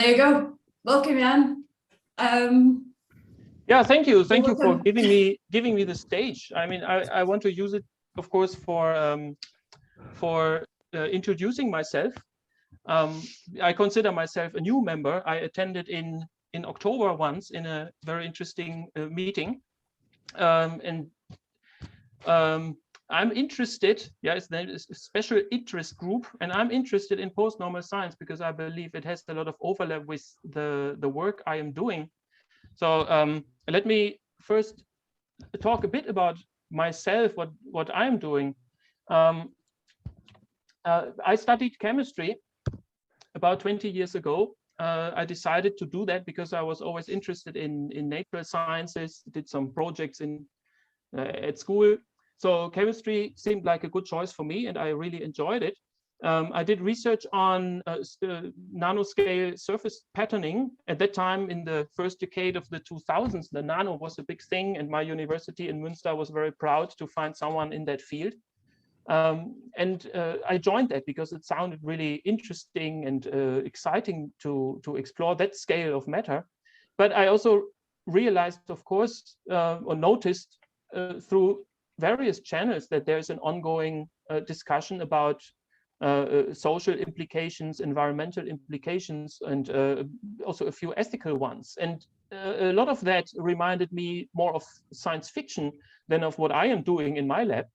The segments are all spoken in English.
There you go. Welcome, Jan. Yeah, thank you for giving me the stage. I mean, I want to use it, of course, for introducing myself. I consider myself a new member. I attended in October once in a very interesting meeting, I'm interested. Yeah, it's a special interest group, and I'm interested in post-normal science because I believe it has a lot of overlap with the work I am doing. So let me first talk a bit about myself, what I'm doing. I studied chemistry about 20 years ago. I decided to do that because I was always interested in natural sciences, did some projects at school. So chemistry seemed like a good choice for me, and I really enjoyed it. I did research on nanoscale surface patterning. At that time, in the first decade of the 2000s, the nano was a big thing, and my university in Münster was very proud to find someone in that field. I joined that because it sounded really interesting and exciting to explore that scale of matter. But I also realized, of course, or noticed through various channels that there's an ongoing discussion about social implications, environmental implications, and also a few ethical ones. And a lot of that reminded me more of science fiction than of what I am doing in my lab.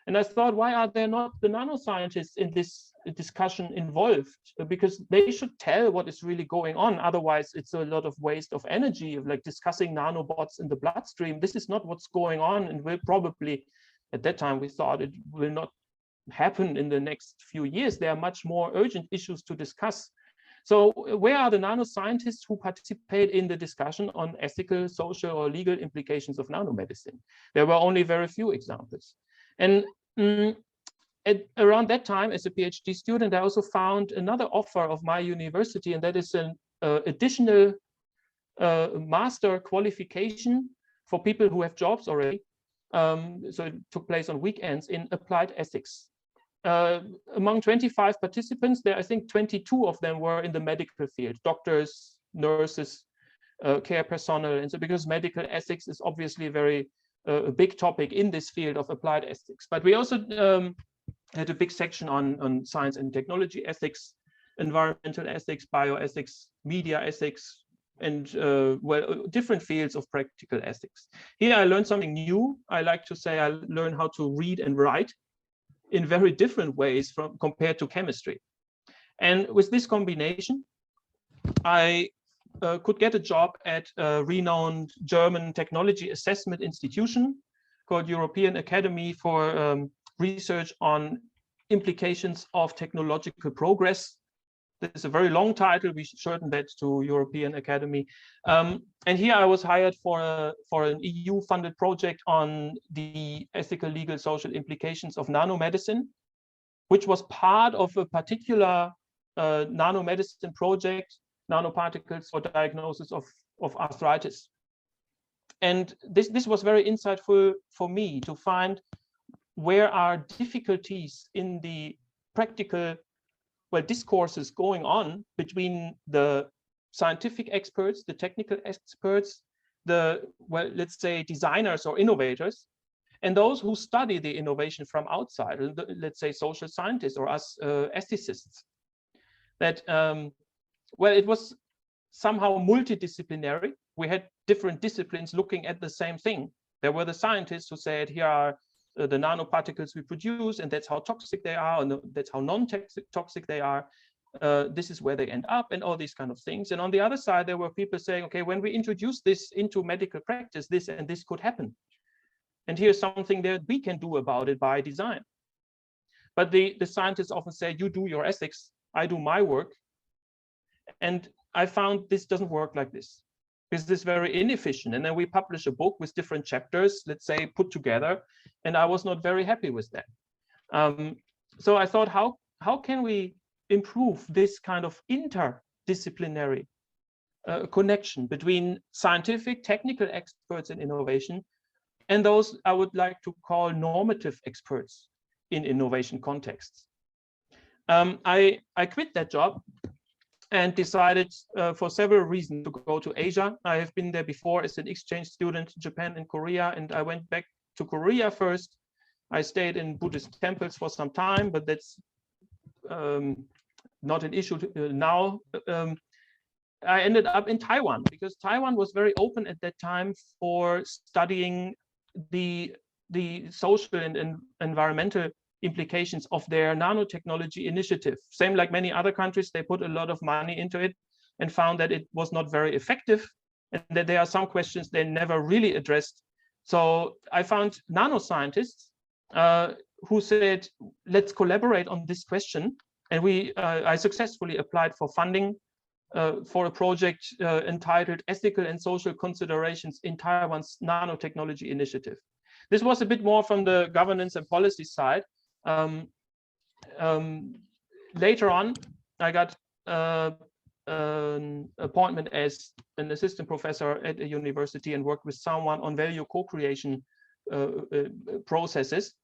And I thought, why are there not the nanoscientists in this discussion involved? Because they should tell what is really going on. Otherwise, it's a lot of waste of energy, of like discussing nanobots in the bloodstream. This is not what's going on, and will probably, at that time, we thought it will not happen in the next few years. There are much more urgent issues to discuss. So where are the nanoscientists who participate in the discussion on ethical, social, or legal implications of nanomedicine? There were only very few examples. And around that time, as a PhD student, I also found another offer of my university, and that is an additional master qualification for people who have jobs already. So it took place on weekends in applied ethics. Among 25 participants, there, I think 22 of them were in the medical field, doctors, nurses, care personnel. And so because medical ethics is obviously a big topic in this field of applied ethics. But we also had a big section on science and technology ethics, environmental ethics, bioethics, media ethics, and well, different fields of practical ethics. Here I learned something new. I like to say I learned how to read and write in very different ways compared to chemistry. And with this combination, I could get a job at a renowned German technology assessment institution called European Academy for Research on Implications of Technological Progress. This is a very long title. We shorten that to European Academy. And here I was hired for an EU-funded project on the ethical, legal, social implications of nanomedicine, which was part of a particular nanomedicine project, nanoparticles for diagnosis of arthritis. And this was very insightful for me to find where are difficulties in the practical discourses going on between the scientific experts, the technical experts, let's say designers or innovators, and those who study the innovation from outside, let's say social scientists or us ethicists. That it was somehow multidisciplinary. We had different disciplines looking at the same thing. There were the scientists who said, here are the nanoparticles we produce, and that's how toxic they are, and that's how non-toxic they are. This is where they end up, and all these kind of things. And on the other side, there were people saying, okay, when we introduce this into medical practice, this and this could happen. And here's something that we can do about it by design. But the scientists often say, you do your ethics, I do my work. And I found this doesn't work like this. This is very inefficient. And then we publish a book with different chapters, let's say, put together. And I was not very happy with that. So I thought, how can we improve this kind of interdisciplinary connection between scientific, technical experts in innovation and those I would like to call normative experts in innovation contexts. I quit that job and decided for several reasons to go to Asia. I have been there before as an exchange student in Japan and Korea, and I went back to Korea first. I stayed in Buddhist temples for some time, but that's not an issue now. I ended up in Taiwan because Taiwan was very open at that time for studying the social and environmental implications of their nanotechnology initiative. Same like many other countries, they put a lot of money into it and found that it was not very effective and that there are some questions they never really addressed. So I found nanoscientists who said, let's collaborate on this question. And I successfully applied for funding for a project entitled Ethical and Social Considerations in Taiwan's Nanotechnology Initiative. This was a bit more from the governance and policy side. Later on, I got an appointment as an assistant professor at a university and worked with someone on value co-creation processes.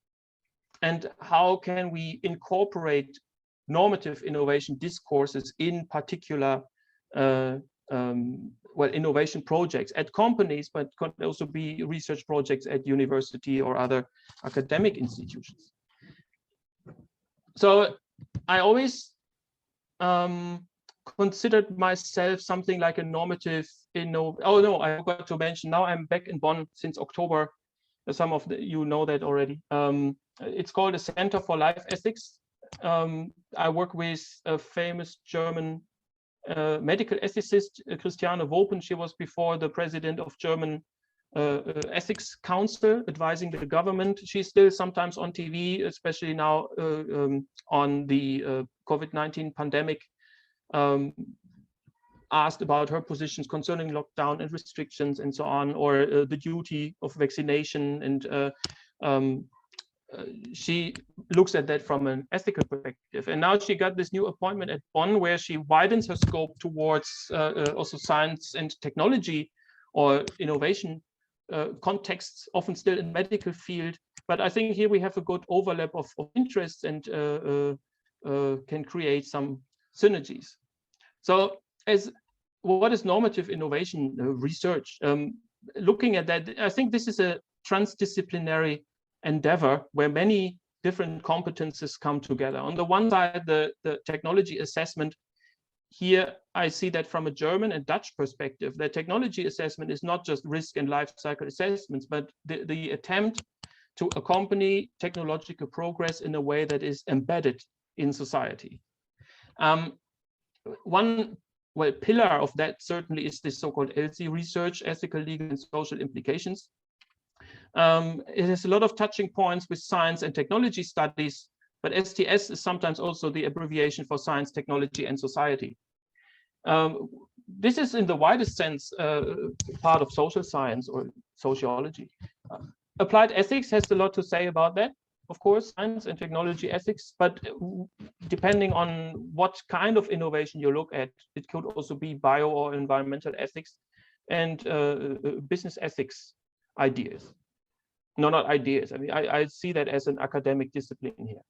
And how can we incorporate normative innovation discourses in particular innovation projects at companies, but could also be research projects at university or other academic institutions. So I always considered myself something like a normative oh no, I forgot to mention, now I'm back in Bonn since October. Some of you know that already. It's called the Center for Life Ethics. I work with a famous German medical ethicist, Christiane Wopen. She was before the president of German Ethics Council, advising the government. She's still sometimes on TV, especially now on the COVID-19 pandemic, asked about her positions concerning lockdown and restrictions and so on, or the duty of vaccination. And she looks at that from an ethical perspective. And now she got this new appointment at Bonn, where she widens her scope towards also science and technology or innovation contexts, often still in medical field. But I think here we have a good overlap of interests and can create some synergies. So what is normative innovation research? Looking at that, I think this is a transdisciplinary endeavor where many different competences come together. On the one side, the technology assessment. Here, I see that from a German and Dutch perspective, the technology assessment is not just risk and life cycle assessments, but the attempt to accompany technological progress in a way that is embedded in society. One pillar of that certainly is this so-called ELSI research, ethical, legal, and social implications. It has a lot of touching points with science and technology studies, but STS is sometimes also the abbreviation for science, technology, and society. This is in the widest sense part of social science or sociology. Applied ethics has a lot to say about that, of course, science and technology ethics, but depending on what kind of innovation you look at, it could also be bio or environmental ethics and business ethics ideas. No, not ideas. I mean, I see that as an academic discipline here.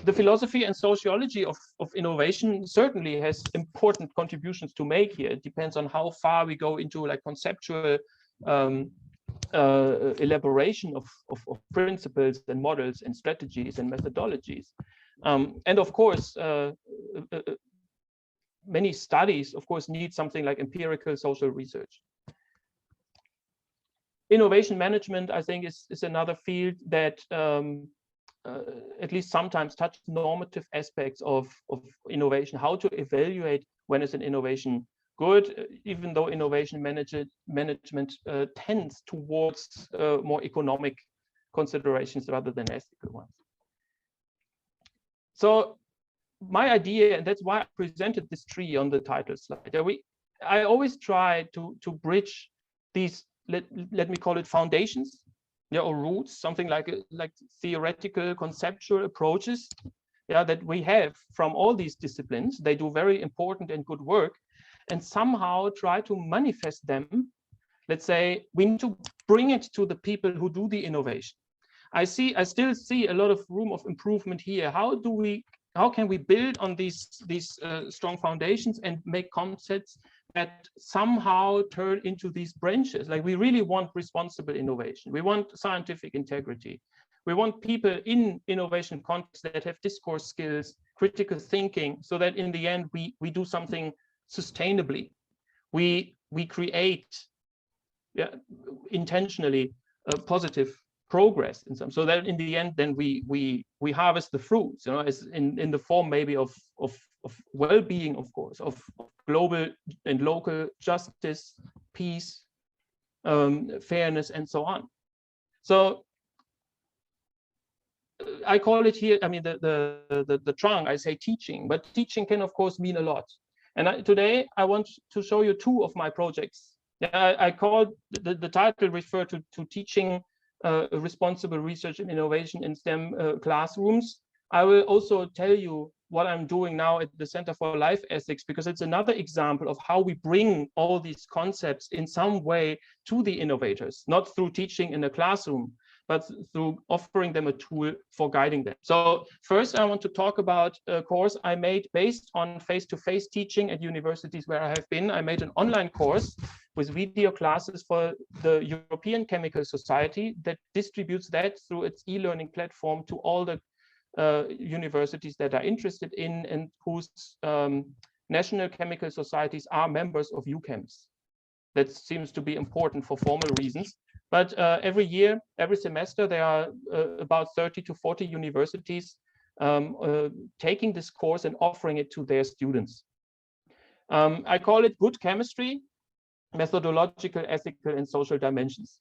The philosophy and sociology of innovation certainly has important contributions to make here. It depends on how far we go into like conceptual elaboration of principles and models and strategies and methodologies. And of course, many studies, of course, need something like empirical social research. Innovation management, I think, is another field that at least sometimes touch normative aspects of innovation, how to evaluate when is an innovation good, even though innovation management tends towards more economic considerations rather than ethical ones. So my idea, and that's why I presented this tree on the title slide, I always try to bridge these, let me call it foundations, or roots, something like theoretical, conceptual approaches, that we have from all these disciplines. They do very important and good work, and somehow try to manifest them. Let's say we need to bring it to the people who do the innovation. I still see a lot of room of improvement here. How do we how can we build on these strong foundations and make concepts that somehow turn into these branches? Like, we really want responsible innovation. We want scientific integrity. We want people in innovation contexts that have discourse skills, critical thinking, so that in the end we do something sustainably. We create, intentionally positive progress in some, so that in the end then we harvest the fruits, as in the form maybe of well-being, of course, of global and local justice, peace, fairness, and so on. So I call it here, I mean, the trunk, I say teaching, but teaching can of course mean a lot. And today I want to show you two of my projects. I call the title refer to teaching responsible research and innovation in STEM classrooms. I will also tell you what I'm doing now at the Center for Life Ethics, because it's another example of how we bring all these concepts in some way to the innovators, not through teaching in a classroom, but through offering them a tool for guiding them. So first, I want to talk about a course I made based on face-to-face teaching at universities where I have been. I made an online course with video classes for the European Chemical Society that distributes that through its e-learning platform to all the universities that are interested in and whose national chemical societies are members of UChemS. That seems to be important for formal reasons. But every year, every semester, there are about 30 to 40 universities taking this course and offering it to their students. I call it Good Chemistry, Methodological, Ethical, and Social Dimensions.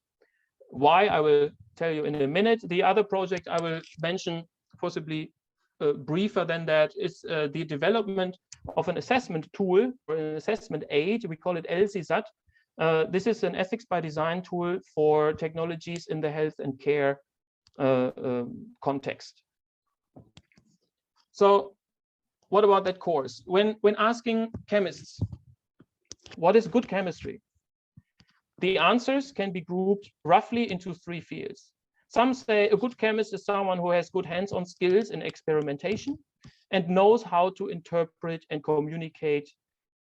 Why, I will tell you in a minute. The other project I will mention, possibly briefer than that, is the development of an assessment tool or an assessment aid. We call it LCSAT. This is an ethics by design tool for technologies in the health and care context. So what about that course? When asking chemists, what is good chemistry? The answers can be grouped roughly into three fields. Some say a good chemist is someone who has good hands-on skills in experimentation and knows how to interpret and communicate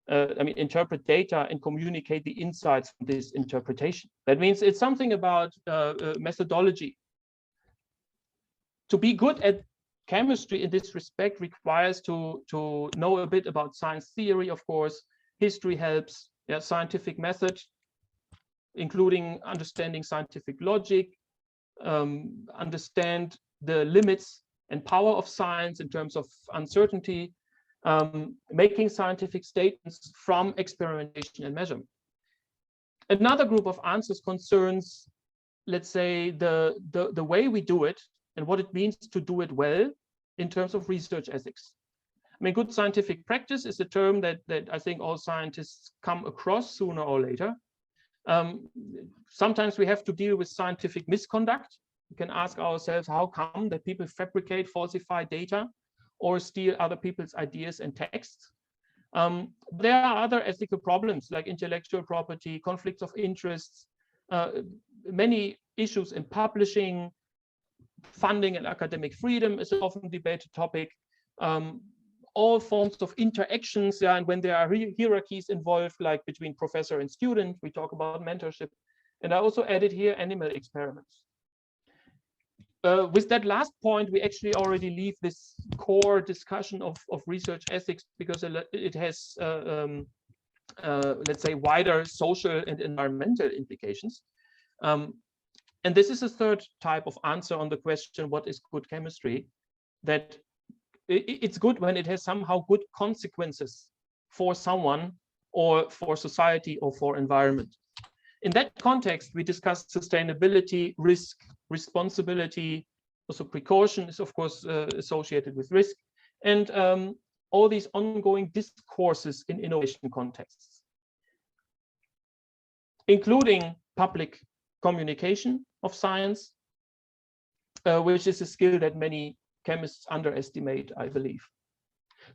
interpret data and communicate the insights from this interpretation. That means it's something about methodology. To be good at chemistry in this respect requires to know a bit about science theory, of course. History helps, scientific method, including understanding scientific logic, understand the limits and power of science in terms of uncertainty, making scientific statements from experimentation and measurement. Another group of answers concerns, let's say, the way we do it and what it means to do it well in terms of research ethics. I mean, good scientific practice is a term that I think all scientists come across sooner or later. Sometimes we have to deal with scientific misconduct. We can ask ourselves, how come that people fabricate, falsify data, or steal other people's ideas and texts? There are other ethical problems like intellectual property, conflicts of interests, many issues in publishing, funding and academic freedom is an often debated topic. All forms of interactions, and when there are hierarchies involved, like between professor and student, we talk about mentorship. And I also added here animal experiments. With that last point, we actually already leave this core discussion of research ethics because it has, let's say, wider social and environmental implications. And this is a third type of answer on the question, what is good chemistry? That it's good when it has somehow good consequences for someone or for society or for environment. In that context, we discussed sustainability, risk, responsibility. Also precaution is of course associated with risk, and all these ongoing discourses in innovation contexts, including public communication of science, which is a skill that many chemists underestimate, I believe.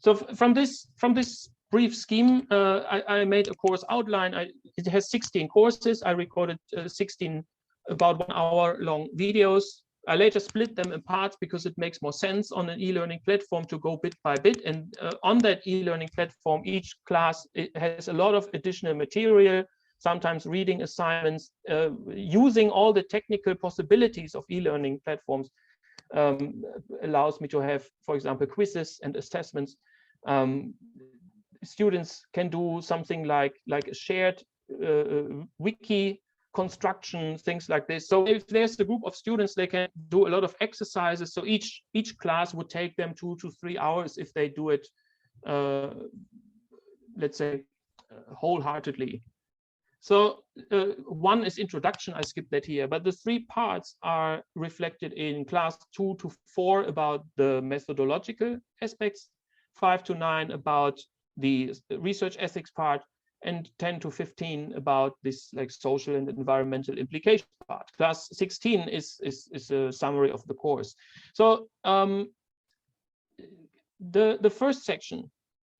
So from this brief scheme, I made a course outline. It has 16 courses. I recorded 16 about 1 hour long videos I later split them in parts because it makes more sense on an e-learning platform to go bit by bit. And on that e-learning platform, each class has a lot of additional material, sometimes reading assignments, using all the technical possibilities of e-learning platforms. Allows me to have, for example, quizzes and assessments. Students can do something like a shared wiki construction, things like this. So if there's a group of students, they can do a lot of exercises. So each class would take them 2 to 3 hours if they do it, let's say, wholeheartedly. So one is introduction, I skipped that here, but the 3 parts are reflected in class 2 to 4 about the methodological aspects, 5 to 9 about the research ethics part, and 10 to 15 about this like social and environmental implication part. Class 16 is a summary of the course. So the first section,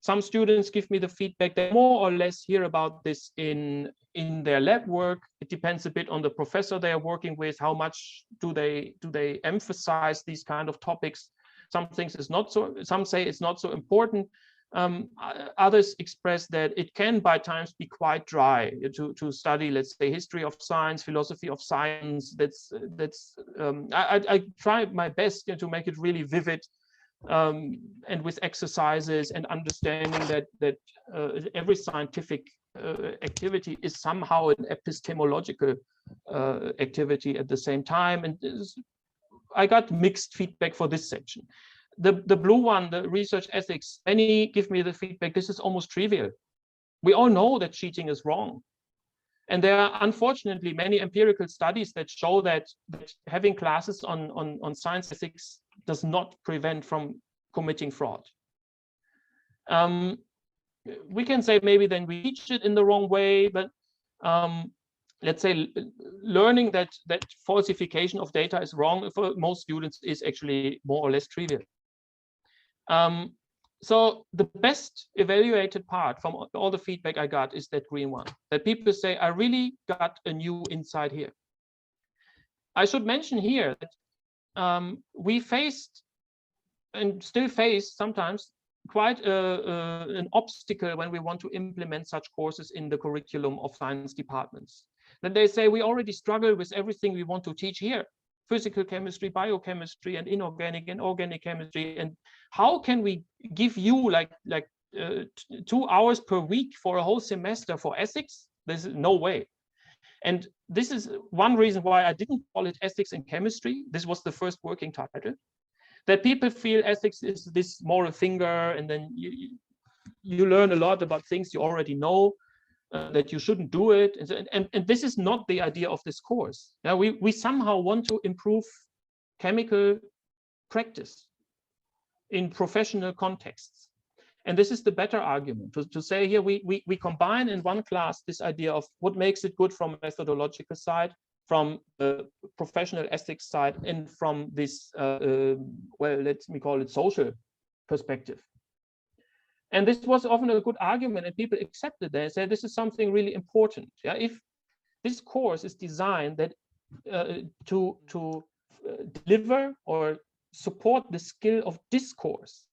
some students give me the feedback that more or less hear about this in their lab work. It depends a bit on the professor they are working with. How much do they emphasize these kind of topics? Some things is not so. Some say it's not so important. Others express that it can by times be quite dry to study, let's say, history of science, philosophy of science. I try my best to make it really vivid, and with exercises and understanding that every scientific activity is somehow an epistemological activity at the same time. And I got mixed feedback for this section. The blue one, the research ethics, many give me the feedback, this is almost trivial. We all know that cheating is wrong. And there are unfortunately many empirical studies that show that having classes on science ethics does not prevent from committing fraud. We can say maybe then we teach it in the wrong way, but let's say learning that falsification of data is wrong for most students is actually more or less trivial. So the best evaluated part from all the feedback I got is that green one, that people say, I really got a new insight here. I should mention here that we faced and still face sometimes quite an obstacle when we want to implement such courses in the curriculum of science departments. Then they say we already struggle with everything we want to teach here. Physical chemistry, biochemistry, and inorganic and organic chemistry. And how can we give you like 2 hours per week for a whole semester for ethics? There's no way. And this is one reason why I didn't call it ethics and chemistry. This was the first working title. That people feel ethics is this moral finger, and then you learn a lot about things you already know. That you shouldn't do it, and this is not the idea of this course. Now we somehow want to improve chemical practice in professional contexts, and this is the better argument to say here we combine in one class this idea of what makes it good from a methodological side, from the professional ethics side, and from this well, let me call it social perspective. And this was often a good argument, and people accepted that and said this is something really important. Yeah, if this course is designed that to deliver or support the skill of discourse,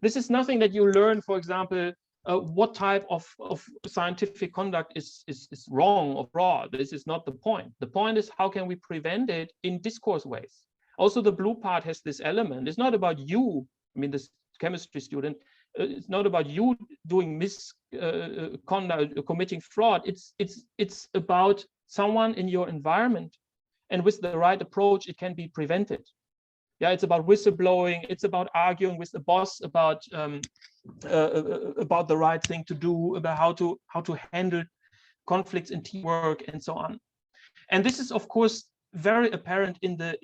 this is nothing that you learn, for example, what type of scientific conduct is wrong or broad. This is not the point. The point is how can we prevent it in discourse ways. Also, the blue part has this element. It's not about you. I mean, this chemistry student. It's not about you doing misconduct, committing fraud. It's about someone in your environment, and with the right approach, it can be prevented. Yeah, it's about whistleblowing. It's about arguing with the boss about the right thing to do, about how to handle conflicts in teamwork, and so on. And this is, of course, very apparent in the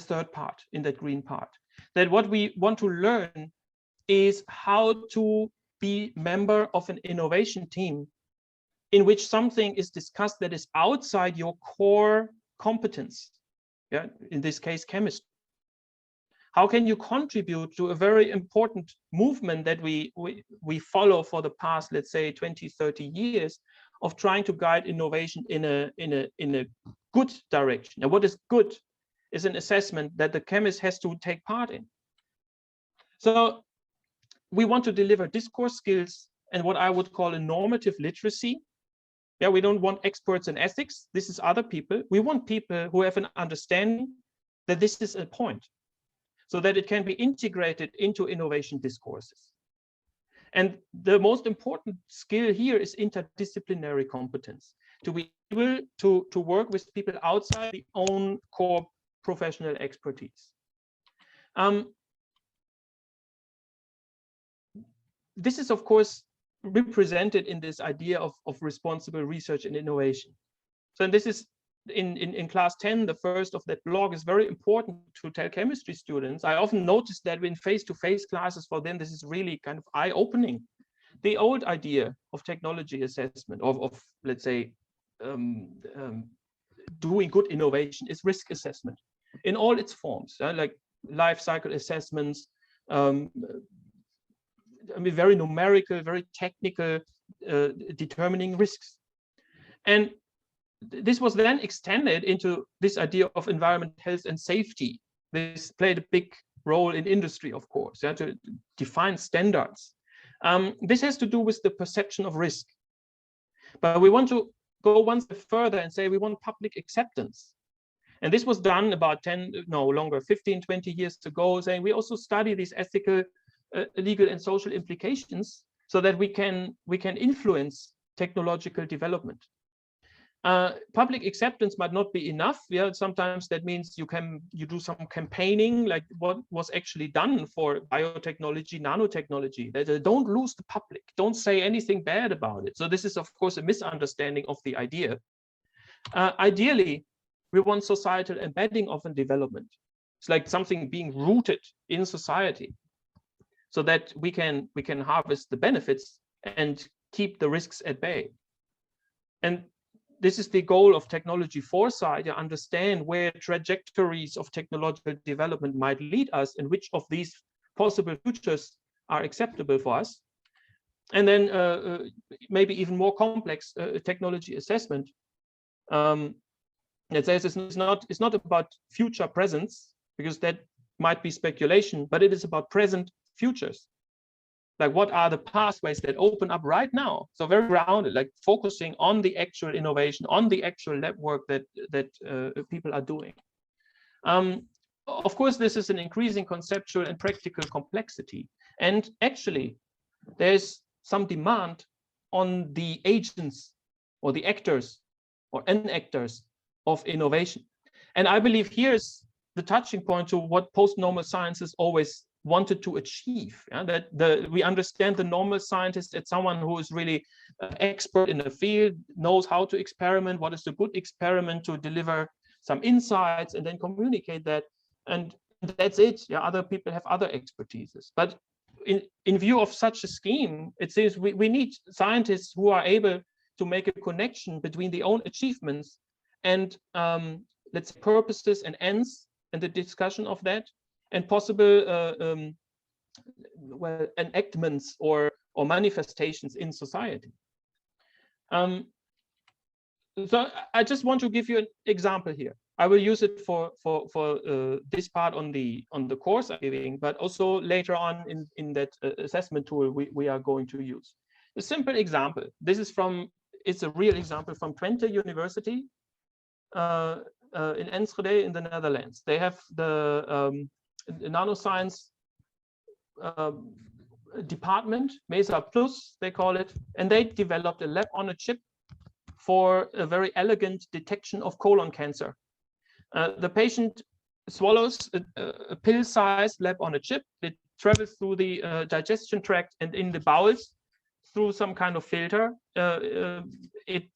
third part, in that green part, that what we want to learn is how to be member of an innovation team in which something is discussed that is outside your core competence. Yeah, in this case, chemistry. How can you contribute to a very important movement that we follow for the past, let's say, 20, 30 years of trying to guide innovation in a good direction? Now, what is good? is an assessment that the chemist has to take part in. So we want to deliver discourse skills and what I would call a normative literacy. Yeah, we don't want experts in ethics. This is other people. We want people who have an understanding that this is a point, so that it can be integrated into innovation discourses. And the most important skill here is interdisciplinary competence, to be able to work with people outside the own core professional expertise. This is, of course, represented in this idea of responsible research and innovation. So this is in class 10, the first of that blog is very important to tell chemistry students. I often notice that in face-to-face classes, for them, this is really kind of eye-opening. The old idea of technology assessment, of let's say, doing good innovation is risk assessment in all its forms, like life cycle assessments, I mean, very numerical, very technical, determining risks. And this was then extended into this idea of environment, health, and safety. This played a big role in industry, of course, to define standards. This has to do with the perception of risk. But we want to go one step further and say we want public acceptance. And this was done about 15, 20 years ago, saying we also study these ethical, legal, and social implications so that we can influence technological development. Public acceptance might not be enough. Yeah, sometimes that means you do some campaigning, like what was actually done for biotechnology, nanotechnology. That don't lose the public, don't say anything bad about it. So this is, of course, a misunderstanding of the idea. Ideally, we want societal embedding of a development. It's like something being rooted in society, so that we can harvest the benefits and keep the risks at bay. And this is the goal of technology foresight, to understand where trajectories of technological development might lead us and which of these possible futures are acceptable for us. And then maybe even more complex technology assessment. It says it's not about future presence, because that might be speculation, but it is about present futures. Like, what are the pathways that open up right now? So very grounded, like focusing on the actual innovation, on the actual lab work that people are doing. Of course, this is an increasing conceptual and practical complexity. And actually, there's some demand on the agents or the actors or enactors of innovation. And I believe here's the touching point to what post-normal sciences always wanted to achieve, that we understand the normal scientist as someone who is really expert in the field, knows how to experiment, what is a good experiment to deliver some insights and then communicate that, and that's it. Yeah, other people have other expertises. But in view of such a scheme, it says we need scientists who are able to make a connection between their own achievements and let's say purposes and ends and the discussion of that, and possible well, enactments or manifestations in society. So I just want to give you an example here. I will use it for this part on the course I'm giving, but also later on in that assessment tool we are going to use. A simple example. This is it's a real example from Twente University in Enschede in the Netherlands. They have the nanoscience department, MESA Plus, they call it, and they developed a lab on a chip for a very elegant detection of colon cancer. The patient swallows a pill-sized lab on a chip. It travels through the digestion tract and in the bowels through some kind of filter. It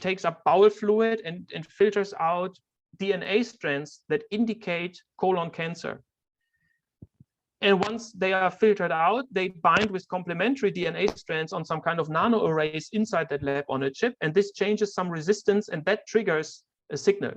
takes up bowel fluid and filters out DNA strands that indicate colon cancer. And once they are filtered out, they bind with complementary DNA strands on some kind of nanoarrays inside that lab on a chip, and this changes some resistance, and that triggers a signal.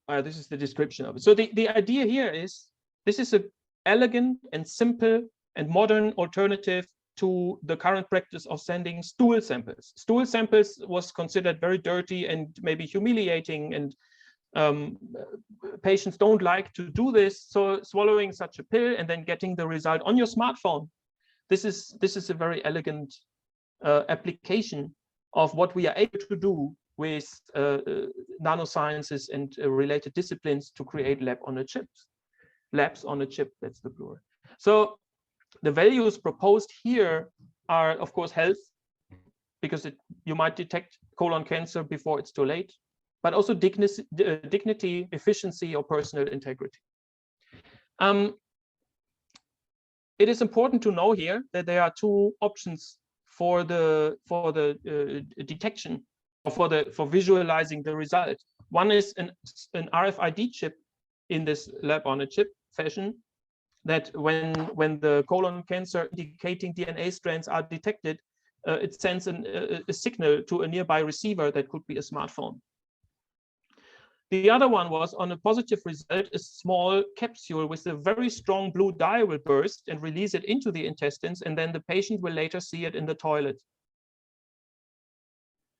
This is the description of it. So the idea here is, this is an elegant and simple and modern alternative to the current practice of sending stool samples. Stool samples was considered very dirty and maybe humiliating, and patients don't like to do this. So swallowing such a pill and then getting the result on your smartphone, this is a very elegant application of what we are able to do with nanosciences and related disciplines to create labs on a chip, that's the plural. So the values proposed here are, of course, health, because you might detect colon cancer before it's too late, but also dignity, efficiency, or personal integrity. It is important to know here that there are two options for the detection, or for visualizing the result. One is an RFID chip in this lab on a chip fashion, that when the colon cancer indicating DNA strands are detected, it sends a signal to a nearby receiver that could be a smartphone. The other one was, on a positive result, a small capsule with a very strong blue dye will burst and release it into the intestines, and then the patient will later see it in the toilet.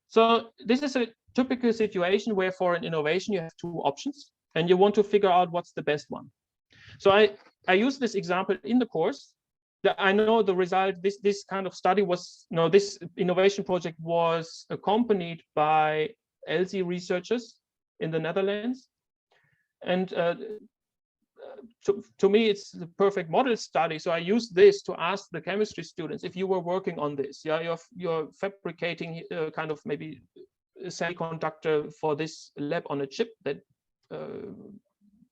So this is a typical situation where for an innovation you have two options and you want to figure out what's the best one. So I use this example in the course. I know the result, this kind of study was, this innovation project was accompanied by ELSI researchers in the Netherlands. And to me, it's the perfect model study. So I use this to ask the chemistry students, if you were working on this, you're fabricating kind of maybe a semiconductor for this lab on a chip that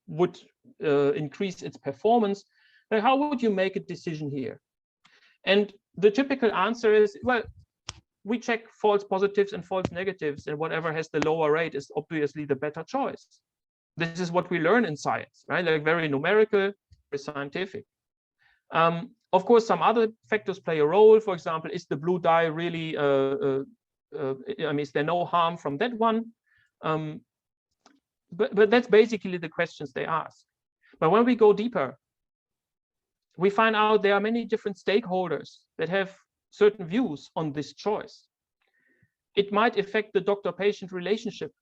would increase its performance, then how would you make a decision here? And the typical answer is, well, we check false positives and false negatives, and whatever has the lower rate is obviously the better choice. This is what we learn in science, right? Like very numerical, very scientific. Of course, some other factors play a role. For example, is the blue dye really, I mean, is there no harm from that one? But that's basically the questions they ask. But when we go deeper, we find out there are many different stakeholders that have certain views on this choice. It might affect the doctor-patient relationship.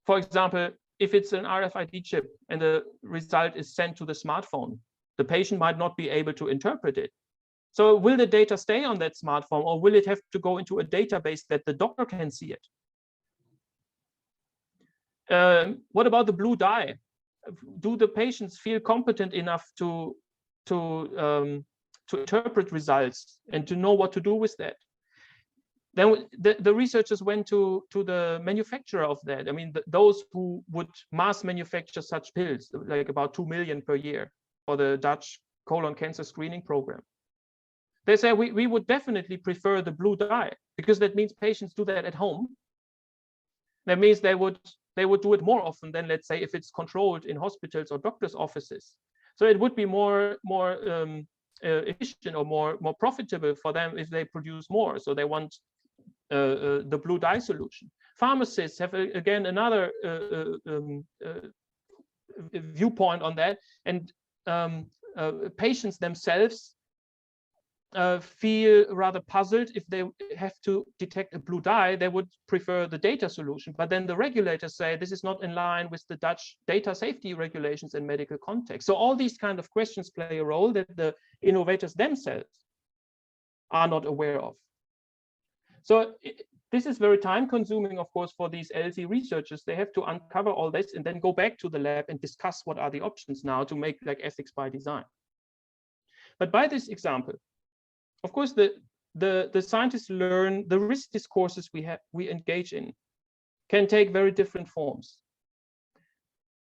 For example, if it's an RFID chip and the result is sent to the smartphone, the patient might not be able to interpret it. So will the data stay on that smartphone, or will it have to go into a database that the doctor can see it? What about the blue dye? Do the patients feel competent enough to interpret results and to know what to do with that? Then the researchers went to the manufacturer of that. I mean, those who would mass manufacture such pills, like about 2 million per year for the Dutch colon cancer screening program. They say we would definitely prefer the blue dye, because that means patients do that at home. That means they would do it more often than, let's say, if it's controlled in hospitals or doctors' offices. So it would be more efficient or more profitable for them if they produce more. So they want the blue dye solution. Pharmacists have again another viewpoint on that, and patients themselves feel rather puzzled. If they have to detect a blue dye, they would prefer the data solution. But then the regulators say this is not in line with the Dutch data safety regulations in medical context. So all these kind of questions play a role that the innovators themselves are not aware of. So this is very time consuming, of course, for these ELSI researchers. They have to uncover all this and then go back to the lab and discuss what are the options now to make like ethics by design. But by this example, of course, the scientists learn the risk discourses we engage in can take very different forms.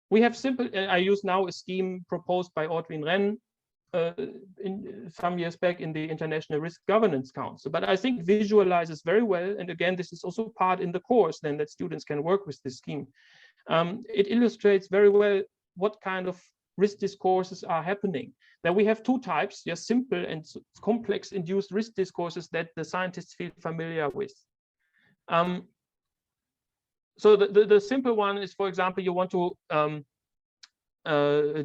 We have simple, I use now a scheme proposed by Ortwin Renn in some years back in the International Risk Governance Council, but I think visualizes very well. And again, this is also part in the course then that students can work with this scheme. It illustrates very well what kind of risk discourses are happening. That we have two types, just simple and complex induced risk discourses that the scientists feel familiar with. So the simple one is, for example, you want to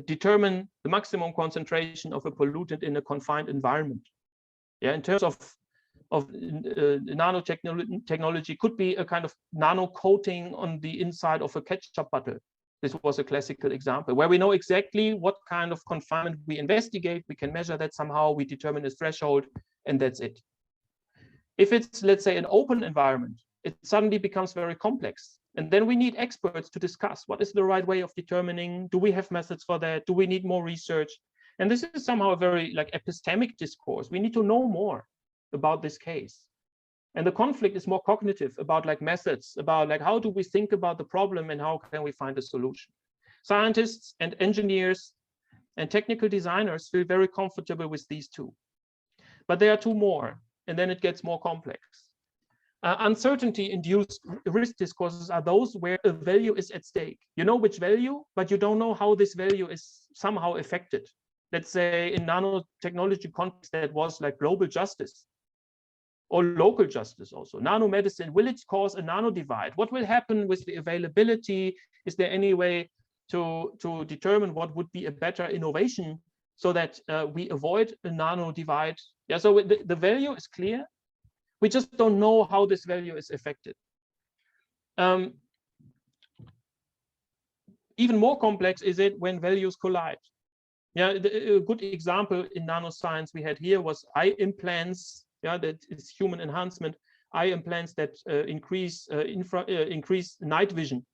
determine the maximum concentration of a pollutant in a confined environment. Yeah, in terms of nanotechnology, could be a kind of nano coating on the inside of a ketchup bottle. This was a classical example where we know exactly what kind of confinement we investigate. We can measure that somehow, we determine a threshold, and that's it. If it's, let's say, an open environment, it suddenly becomes very complex. And then we need experts to discuss what is the right way of determining. Do we have methods for that? Do we need more research? And this is somehow a very like epistemic discourse. We need to know more about this case. And the conflict is more cognitive, about like methods, about like how do we think about the problem and how can we find a solution. Scientists and engineers and technical designers feel very comfortable with these two. But there are two more, and then it gets more complex. Uncertainty-induced risk discourses are those where a value is at stake. You know which value, but you don't know how this value is somehow affected. Let's say in nanotechnology context, that was like global justice or local justice also. Nanomedicine, will it cause a nano divide? What will happen with the availability? Is there any way to determine what would be a better innovation so that we avoid a nano divide? Yeah, so the value is clear. We just don't know how this value is affected. Even more complex is it when values collide. Yeah, a good example in nanoscience we had here was eye implants. Yeah, that is human enhancement. Eye implants that increase night vision.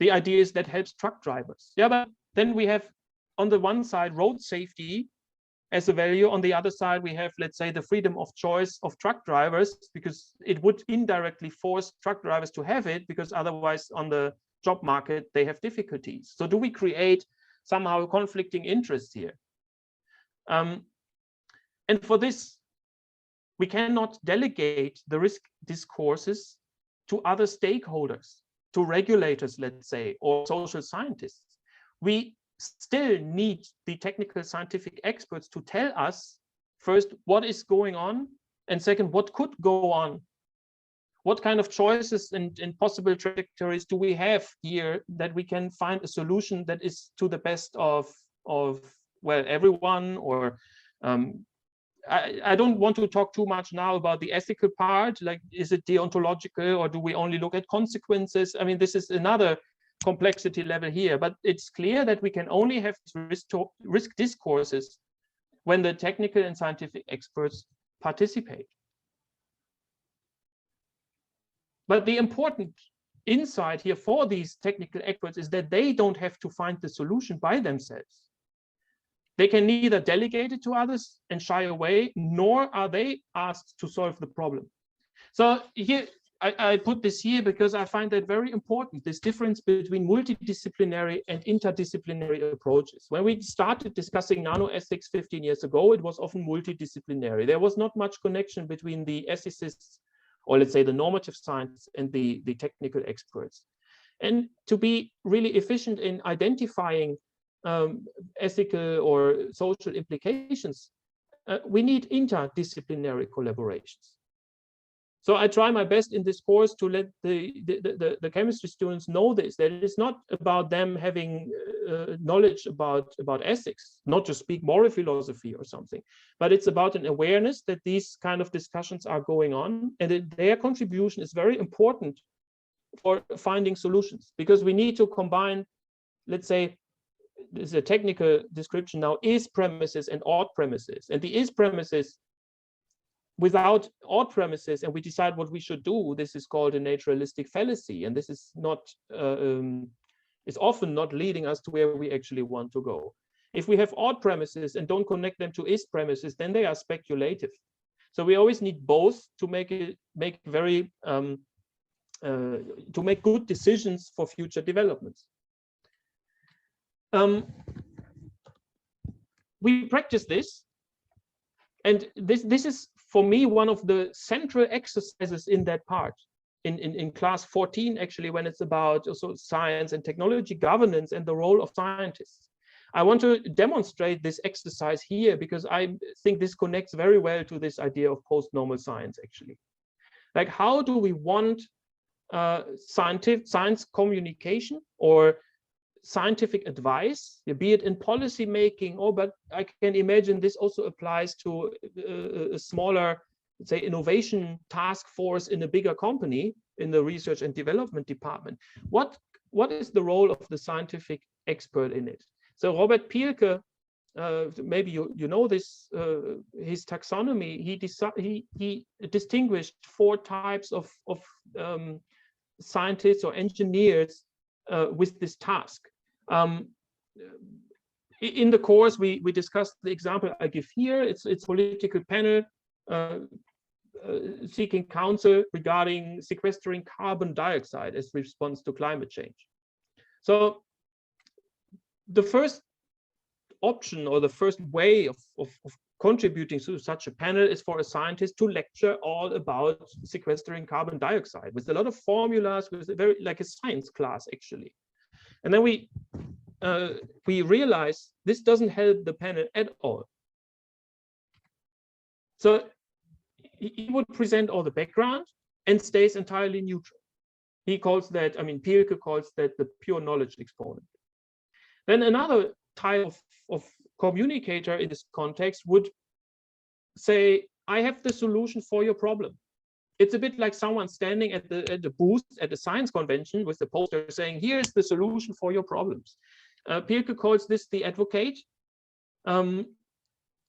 The idea is that helps truck drivers. Yeah, but then we have on the one side road safety as a value. On the other side, we have, let's say, the freedom of choice of truck drivers, because it would indirectly force truck drivers to have it, because otherwise on the job market, they have difficulties. So do we create somehow conflicting interests here? And for this, we cannot delegate the risk discourses to other stakeholders, to regulators, let's say, or social scientists. We still need the technical scientific experts to tell us first what is going on, and second, what could go on. What kind of choices and possible trajectories do we have here that we can find a solution that is to the best of well, everyone? Or I don't want to talk too much now about the ethical part, like is it deontological or do we only look at consequences? I mean, this is another complexity level here, but it's clear that we can only have risk discourses when the technical and scientific experts participate. But the important insight here for these technical experts is that they don't have to find the solution by themselves. They can neither delegate it to others and shy away, nor are they asked to solve the problem. So here, I put this here because I find that very important, this difference between multidisciplinary and interdisciplinary approaches. When we started discussing nanoethics 15 years ago, it was often multidisciplinary. There was not much connection between the ethicists, or let's say the normative science, and the technical experts. And to be really efficient in identifying ethical or social implications, we need interdisciplinary collaborations. So I try my best in this course to let the chemistry students know this, that it's not about them having knowledge about ethics, not to speak moral philosophy or something, but it's about an awareness that these kind of discussions are going on, and that their contribution is very important for finding solutions, because we need to combine, let's say, there's a technical description now, is premises and ought premises, and the is premises without ought premises, and we decide what we should do. This is called a naturalistic fallacy, and this is not is often not leading us to where we actually want to go. If we have ought premises and don't connect them to is premises, then they are speculative. So we always need both to make very to make good decisions for future developments. We practice this, and this is for me one of the central exercises in that part, in class 14 actually, when it's about also science and technology governance and the role of scientists. I want to demonstrate this exercise here because I think this connects very well to this idea of post-normal science actually. Like, how do we want science communication or scientific advice, be it in policy making, but I can imagine this also applies to a smaller, let's say, innovation task force in a bigger company in the research and development department. What is the role of the scientific expert in it? So Robert Pielke, maybe you know this, his taxonomy, he distinguished 4 types of scientists or engineers with this task. In the course, we discussed the example I give here. It's political panel seeking counsel regarding sequestering carbon dioxide as response to climate change. So the first option or the first way of contributing to such a panel is for a scientist to lecture all about sequestering carbon dioxide with a lot of formulas, with very like a science class actually. And then we realize this doesn't help the panel at all. So he would present all the background and stays entirely neutral. He calls that, I mean, Pielke calls that the pure knowledge exponent. Then another type of communicator in this context would say, I have the solution for your problem. It's a bit like someone standing at the booth at the science convention with the poster saying, here's the solution for your problems. Pielke calls this the advocate.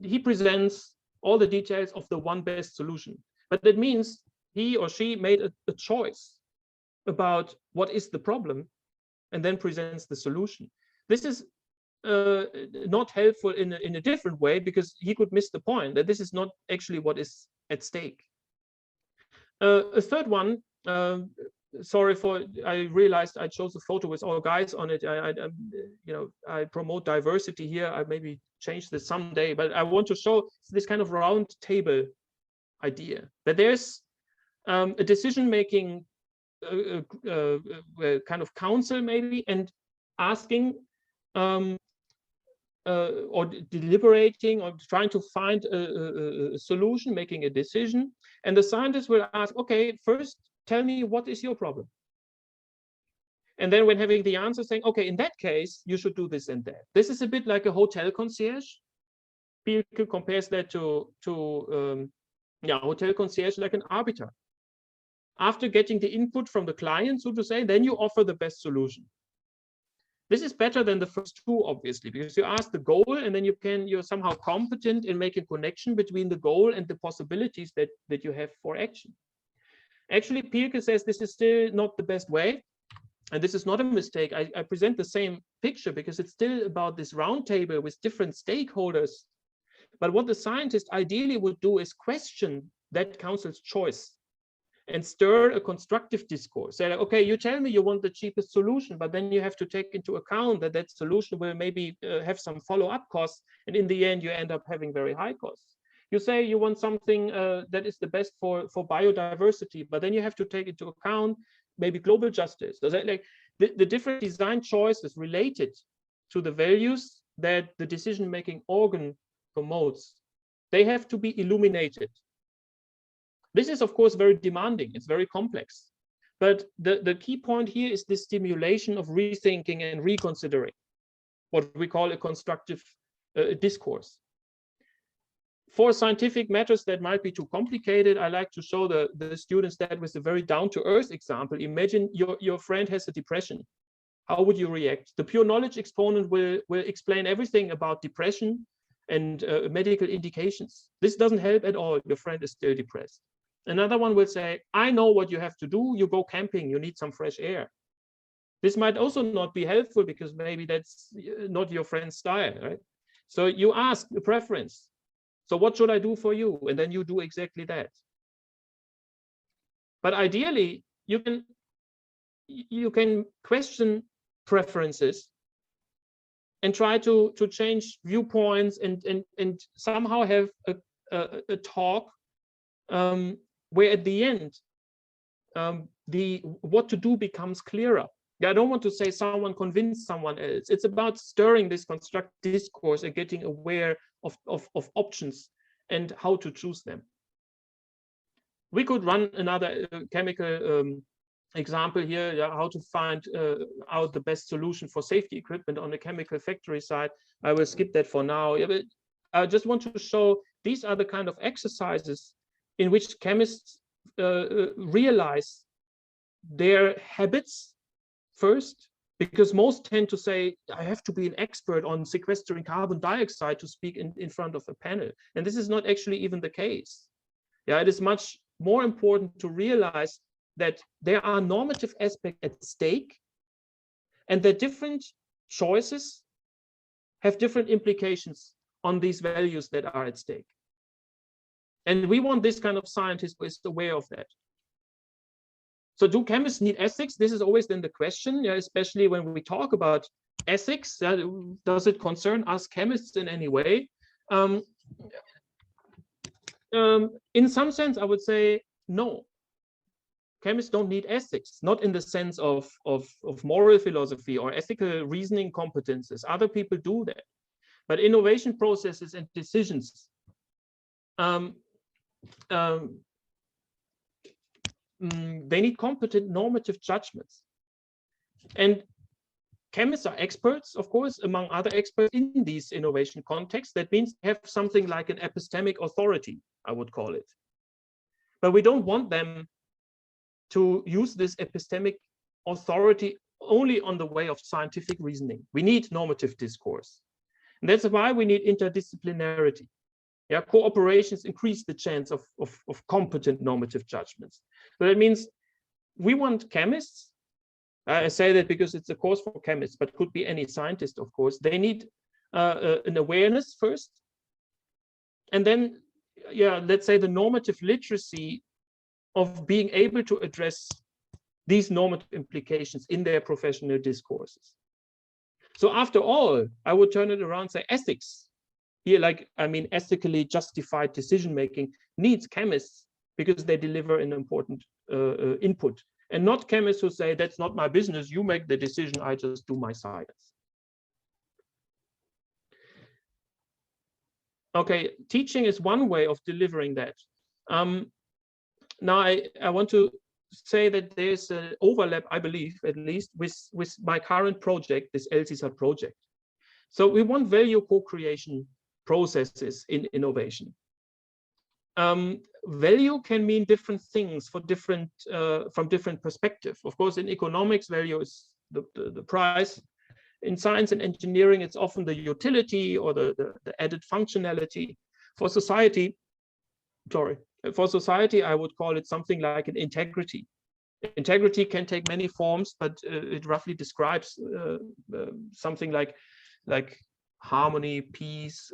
He presents all the details of the one best solution. But that means he or she made a choice about what is the problem and then presents the solution. This is not helpful in a different way, because he could miss the point that this is not actually what is at stake. A third one, sorry for, I realized I chose a photo with all guys on it. I promote diversity here. I maybe change this someday, but I want to show this kind of round table idea, that there's a decision-making kind of council maybe, and asking or deliberating or trying to find a solution, making a decision. And the scientist will ask, okay, first tell me what is your problem. And then when having the answer, saying, okay, in that case, you should do this and that. This is a bit like a hotel concierge. People compares that to hotel concierge like an arbiter. After getting the input from the client, so to say, then you offer the best solution. This is better than the first two, obviously, because you ask the goal and then you're somehow competent in making connection between the goal and the possibilities that you have for action. Actually, Pielke says this is still not the best way. And this is not a mistake. I present the same picture because it's still about this round table with different stakeholders. But what the scientist ideally would do is question that council's choice and stir a constructive discourse. Say, like, okay, you tell me you want the cheapest solution, but then you have to take into account that that solution will maybe have some follow-up costs, and in the end, you end up having very high costs. You say you want something that is the best for biodiversity, but then you have to take into account maybe global justice. So that, like, the different design choices related to the values that the decision-making organ promotes, they have to be illuminated. This is, of course, very demanding. It's very complex. But the key point here is this stimulation of rethinking and reconsidering, what we call a constructive discourse. For scientific matters that might be too complicated, I like to show the students that with a very down-to-earth example. Imagine your friend has a depression. How would you react? The pure knowledge exponent will explain everything about depression and medical indications. This doesn't help at all. Your friend is still depressed. Another one will say, I know what you have to do. You go camping. You need some fresh air. This might also not be helpful because maybe that's not your friend's style, right? So you ask the preference. So what should I do for you? And then you do exactly that. But ideally, you can question preferences and try to change viewpoints and somehow have a talk where at the end what to do becomes clearer. I don't want to say someone convinced someone else. It's about stirring this constructive discourse and getting aware of options and how to choose them. We could run another chemical example here, yeah, how to find out the best solution for safety equipment on the chemical factory side. I will skip that for now. Yeah, but I just want to show these are the kind of exercises in which chemists realize their habits first, because most tend to say, I have to be an expert on sequestering carbon dioxide to speak in front of a panel. And this is not actually even the case. Yeah, it is much more important to realize that there are normative aspects at stake and that different choices have different implications on these values that are at stake. And we want this kind of scientist who is aware of that. So do chemists need ethics? This is always then the question, yeah, especially when we talk about ethics. Does it concern us chemists in any way? In some sense, I would say no. Chemists don't need ethics, not in the sense of moral philosophy or ethical reasoning competences. Other people do that. But innovation processes and decisions they need competent normative judgments. And chemists are experts, of course, among other experts in these innovation contexts. That means they have something like an epistemic authority, I would call it. But we don't want them to use this epistemic authority only on the way of scientific reasoning. We need normative discourse. And that's why we need interdisciplinarity. Yeah, cooperations increase the chance of competent normative judgments. So that means we want chemists, I say that because it's a course for chemists, but could be any scientist, of course. They need an awareness first. And then, yeah, let's say the normative literacy of being able to address these normative implications in their professional discourses. So after all, I would turn it around and say ethics. Here, like, I mean, ethically justified decision-making needs chemists because they deliver an important input, and not chemists who say, that's not my business, you make the decision, I just do my science. Okay, teaching is one way of delivering that. Now, I want to say that there's an overlap, I believe, at least, with my current project, this LCSAT project. So we want value co-creation processes in innovation. Value can mean different things for different from different perspectives. Of course, in economics, value is the price. In science and engineering, it's often the utility or the added functionality. For society, I would call it something like an integrity. Integrity can take many forms, but it roughly describes something like harmony, peace,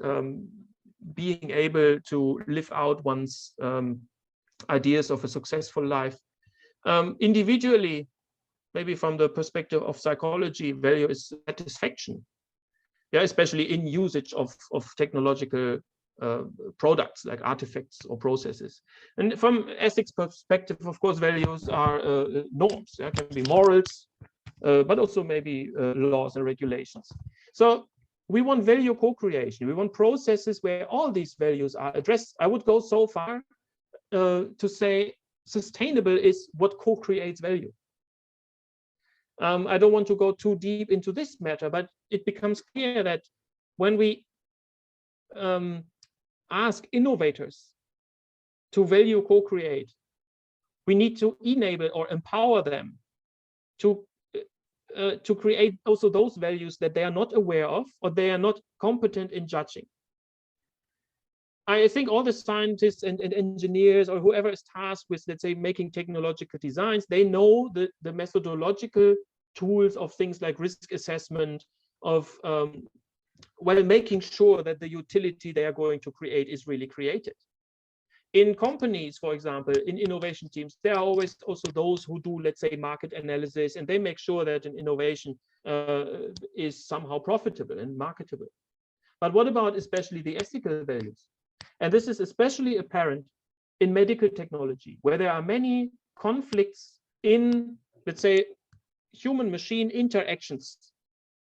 being able to live out one's ideas of a successful life. Individually, maybe from the perspective of psychology, value is satisfaction. Yeah, especially in usage of technological products like artifacts or processes. And from ethics perspective, of course, values are norms. Yeah, can be morals, but also maybe laws and regulations. So we want value co-creation. We want processes where all these values are addressed. I would go so far to say sustainable is what co-creates value. I don't want to go too deep into this matter, but it becomes clear that when we ask innovators to value co-create, we need to enable or empower them to create also those values that they are not aware of or they are not competent in judging. I think all the scientists and engineers or whoever is tasked with, let's say, making technological designs, they know the methodological tools of things like risk assessment, of while making sure that the utility they are going to create is really created. In companies, for example, in innovation teams, there are always also those who do, let's say, market analysis, and they make sure that an innovation is somehow profitable and marketable. But what about especially the ethical values? And this is especially apparent in medical technology, where there are many conflicts in, let's say, human-machine interactions,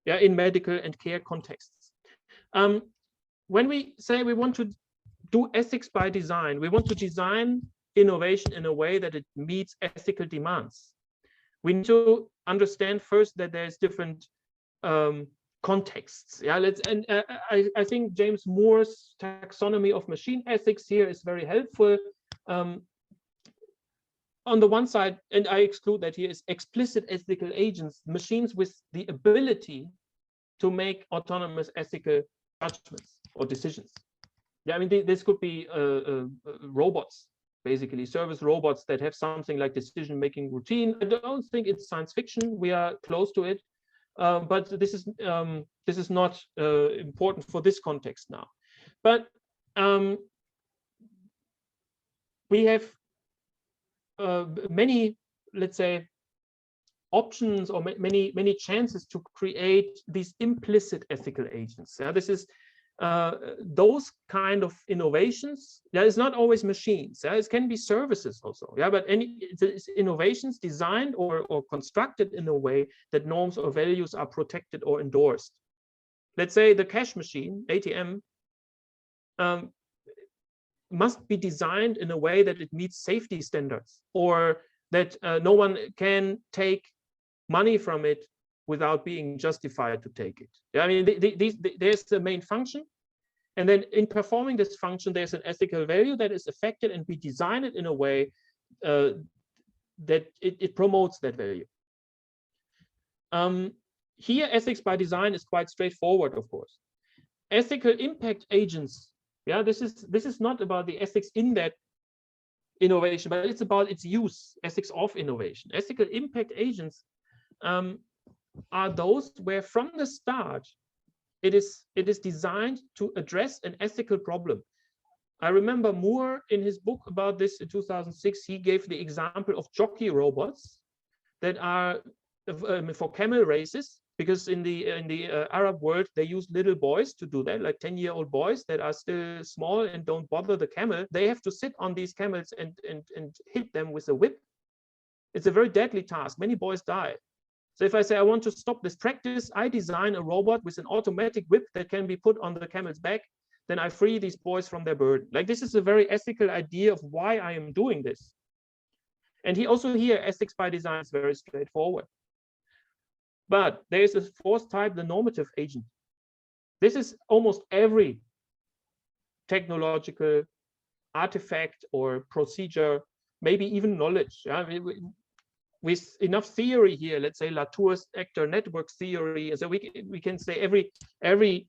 yeah, in medical and care contexts. When we say we want to do ethics by design, we want to design innovation in a way that it meets ethical demands. we need to understand first that there's different contexts. Yeah, I think James Moore's taxonomy of machine ethics here is very helpful. On the one side, and I exclude that here, is explicit ethical agents, machines with the ability to make autonomous ethical judgments or decisions. Yeah, I mean, this could be robots, basically service robots that have something like decision-making routine. I don't think it's science fiction. We are close to it, but this is not important for this context now. But we have many, let's say, options or many chances to create these implicit ethical agents. Yeah, this is those kind of innovations. Yeah, it's not always machines. Yeah, it can be services also. Yeah, but it's innovations designed or constructed in a way that norms or values are protected or endorsed. Let's say the cash machine, ATM, must be designed in a way that it meets safety standards, or that no one can take money from it without being justified to take it. Yeah, I mean, there's the main function, and then in performing this function, there's an ethical value that is affected, and we design it in a way that it promotes that value. Here, ethics by design is quite straightforward, of course. Ethical impact agents. Yeah, this is not about the ethics in that innovation, but it's about its use, ethics of innovation. Ethical impact agents are those where from the start it is designed to address an ethical problem. I remember Moore in his book about this in 2006, he gave the example of jockey robots that are for camel races, because in the Arab world they use little boys to do that, like 10-year-old boys that are still small and don't bother the camel. They have to sit on these camels and hit them with a whip. It's a very deadly task. Many boys die. So if I say I want to stop this practice, I design a robot with an automatic whip that can be put on the camel's back. Then I free these boys from their burden. Like, this is a very ethical idea of why I am doing this. And he also here, ethics by design is very straightforward. But there is a fourth type, the normative agent. This is almost every technological artifact or procedure, maybe even knowledge. Yeah? With enough theory here, let's say Latour's actor network theory, so we can say every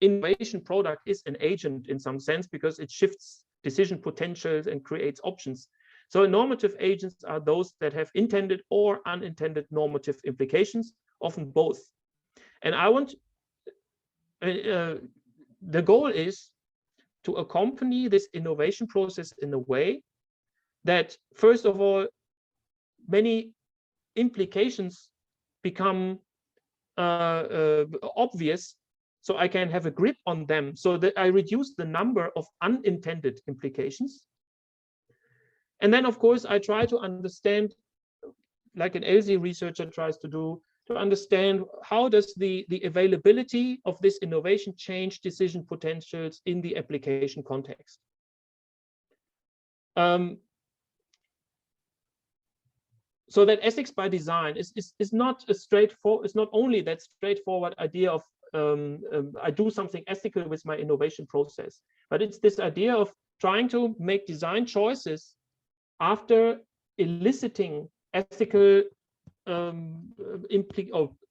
innovation product is an agent in some sense, because it shifts decision potentials and creates options. So normative agents are those that have intended or unintended normative implications, often both. And I want, the goal is to accompany this innovation process in a way that, first of all, many implications become obvious, so I can have a grip on them, so that I reduce the number of unintended implications. And then, of course, I try to understand, like an LZ researcher tries to do, to understand how does the availability of this innovation change decision potentials in the application context. So that ethics by design is not a straightforward, it's not only that straightforward idea of I do something ethical with my innovation process, but it's this idea of trying to make design choices after eliciting ethical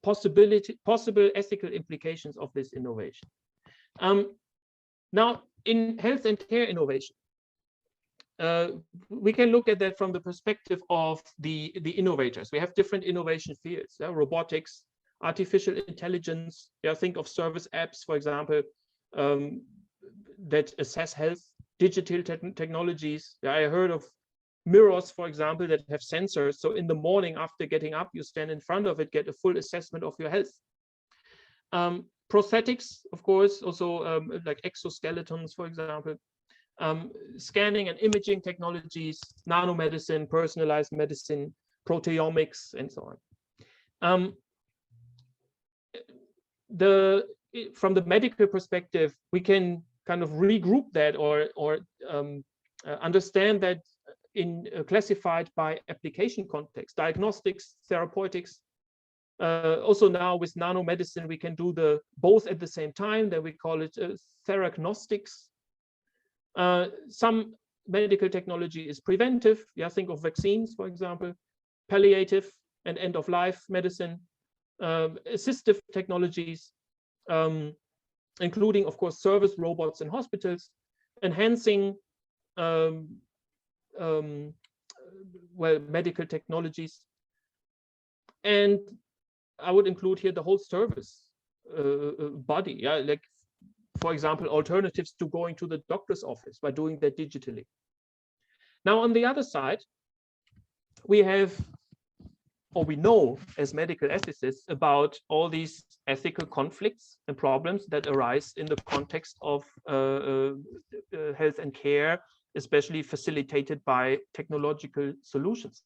possible ethical implications of this innovation. Now, in health and care innovation, we can look at that from the perspective of the innovators. We have different innovation fields, robotics, artificial intelligence. Think of service apps, for example, that assess health, digital technologies. I heard of mirrors, for example, that have sensors. So in the morning after getting up, you stand in front of it, get a full assessment of your health. Prosthetics, of course, also like exoskeletons, for example. Scanning and imaging technologies, nanomedicine, personalized medicine, proteomics, and so on. From the medical perspective, we can kind of regroup that or understand that classified by application context, diagnostics, therapeutics. Also now with nanomedicine, we can do the both at the same time. Then we call it theragnostics. Some medical technology is preventive. Yeah, think of vaccines, for example, palliative and end-of-life medicine, assistive technologies, including, of course, service robots in hospitals, enhancing well, medical technologies. And I would include here the whole service body. Yeah, like, for example, alternatives to going to the doctor's office by doing that digitally. Now, on the other side, we have, or we know as medical ethicists about all these ethical conflicts and problems that arise in the context of health and care, especially facilitated by technological solutions.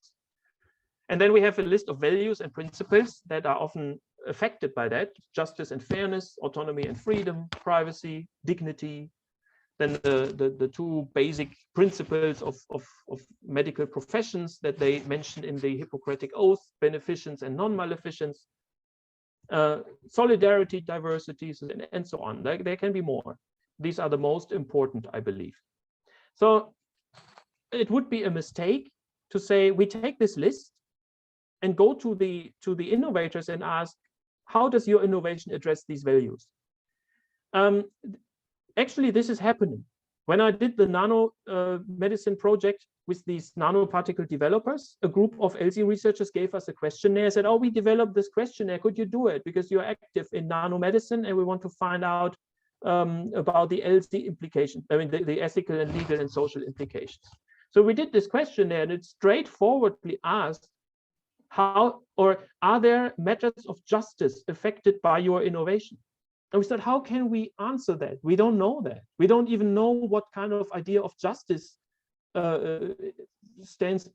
And then we have a list of values and principles that are often affected by that: justice and fairness, autonomy and freedom, privacy, dignity. Then the two basic principles of medical professions that they mentioned in the Hippocratic Oath: beneficence and non-maleficence, solidarity, diversity, and so on. There can be more. These are the most important, I believe. So it would be a mistake to say we take this list and go to the innovators and ask, how does your innovation address these values? Actually, this is happening. When I did the nano medicine project with these nanoparticle developers, a group of LC researchers gave us a questionnaire, said, oh, we developed this questionnaire, could you do it? Because you're active in nanomedicine and we want to find out about the LC implications, I mean, the ethical and legal and social implications. So we did this questionnaire and it straightforwardly asked, how, or are there matters of justice affected by your innovation? And we said, how can we answer that? We don't know that. We don't even know what kind of idea of justice stands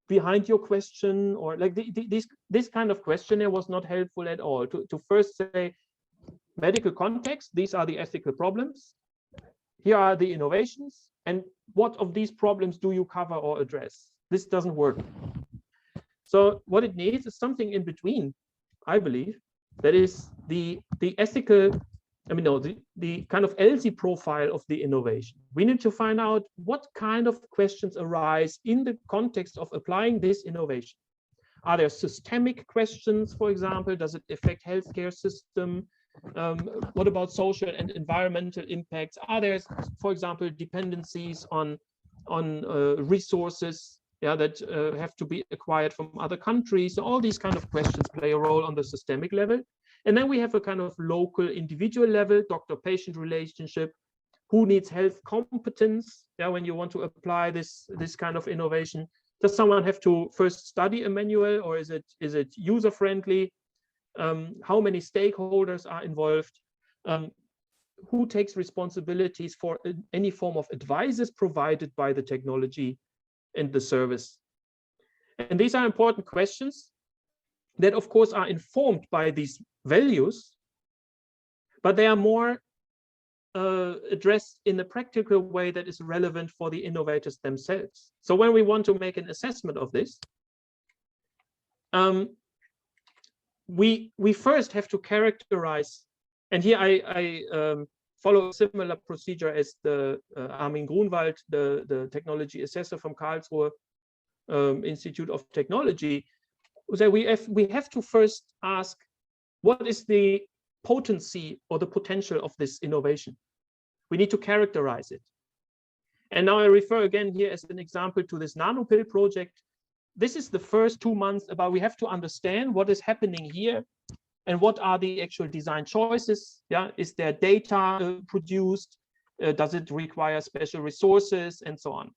behind your question, or like this kind of questionnaire was not helpful at all. To first say, medical context, these are the ethical problems. Here are the innovations. And what of these problems do you cover or address? This doesn't work. So what it needs is something in between, I believe. That is the ethical, I mean, no, the kind of LC profile of the innovation. We need to find out what kind of questions arise in the context of applying this innovation. Are there systemic questions, for example? Does it affect healthcare system? What about social and environmental impacts? Are there, for example, dependencies on resources, yeah, that have to be acquired from other countries? So all these kind of questions play a role on the systemic level. And then we have a kind of local individual level, doctor-patient relationship. Who needs health competence? Yeah, when you want to apply this kind of innovation, does someone have to first study a manual, or is it user-friendly? How many stakeholders are involved? Who takes responsibilities for any form of advices provided by the technology and the service? And these are important questions that, of course, are informed by these values, but they are more addressed in a practical way that is relevant for the innovators themselves. So when we want to make an assessment of this, we first have to characterize, and here I follow a similar procedure as the Armin Grunwald, the technology assessor from Karlsruhe Institute of Technology. So we have to first ask, what is the potency or the potential of this innovation? We need to characterize it. And now I refer again here as an example to this nanopill project. This is the first 2 months about, we have to understand what is happening here and what are the actual design choices. Yeah, is there data produced? Does it require special resources and so on?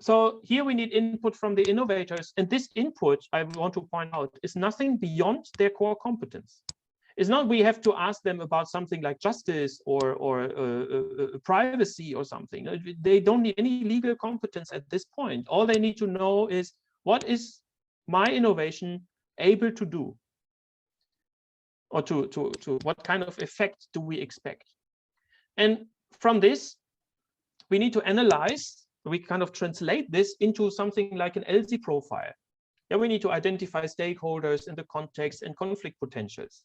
So here we need input from the innovators, and this input, I want to point out, is nothing beyond their core competence. It's not we have to ask them about something like justice or privacy or something. They don't need any legal competence at this point. All they need to know is, what is my innovation able to do? Or to what kind of effect do we expect? And from this, we need to analyze we kind of translate this into something like an ELSI profile. Yeah, we need to identify stakeholders in the context and conflict potentials.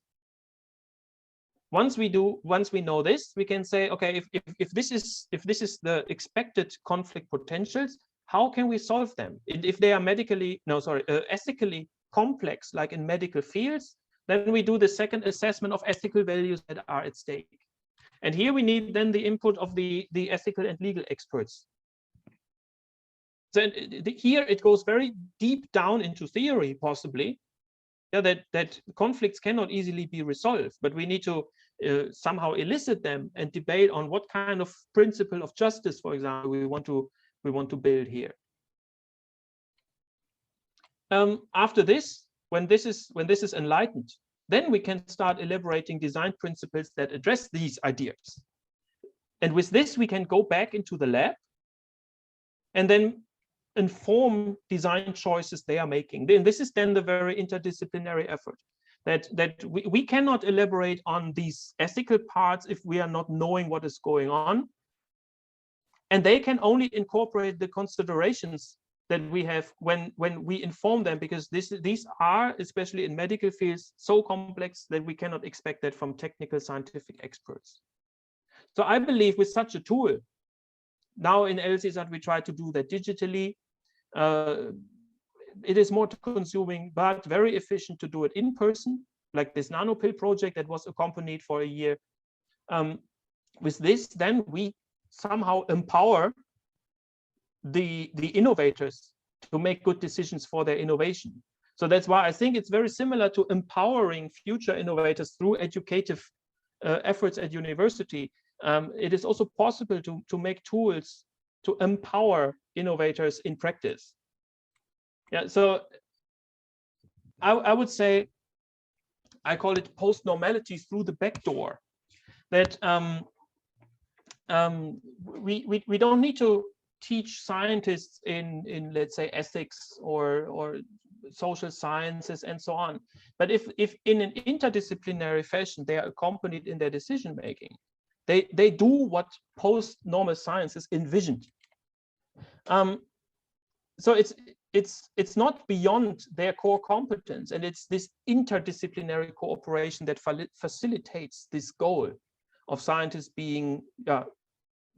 Once we know this, we can say, okay, if this is the expected conflict potentials, how can we solve them? If they are ethically complex, like in medical fields, then we do the second assessment of ethical values that are at stake. And here we need then the input of the ethical and legal experts. So here it goes very deep down into theory, possibly, yeah, that conflicts cannot easily be resolved, but we need to somehow elicit them and debate on what kind of principle of justice, for example, we want to build here. After this, when this is enlightened, then we can start elaborating design principles that address these ideas. And with this, we can go back into the lab and then inform design choices they are making. And this is then the very interdisciplinary effort, that we cannot elaborate on these ethical parts if we are not knowing what is going on. And they can only incorporate the considerations that we have when we inform them, because these are, especially in medical fields, so complex that we cannot expect that from technical scientific experts. So I believe with such a tool, now in LCSAT we try to do that digitally. It is more consuming, but very efficient to do it in person, like this NanoPill project that was accompanied for a year. With this, then we somehow empower the innovators to make good decisions for their innovation. So that's why I think it's very similar to empowering future innovators through educative efforts at university. It is also possible to make tools to empower innovators in practice. Yeah, so I would say, I call it post-normality through the back door. That we don't need to teach scientists in let's say ethics or social sciences and so on, but if in an interdisciplinary fashion they are accompanied in their decision making, they do what post-normal sciences envisioned. So it's not beyond their core competence, and it's this interdisciplinary cooperation that facilitates this goal of scientists being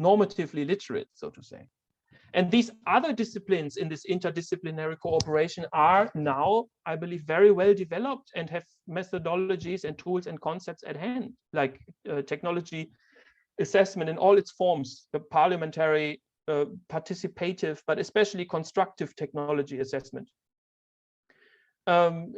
normatively literate, so to say. And these other disciplines in this interdisciplinary cooperation are now, I believe, very well developed and have methodologies and tools and concepts at hand, like technology assessment in all its forms, the parliamentary, participative, but especially constructive technology assessment,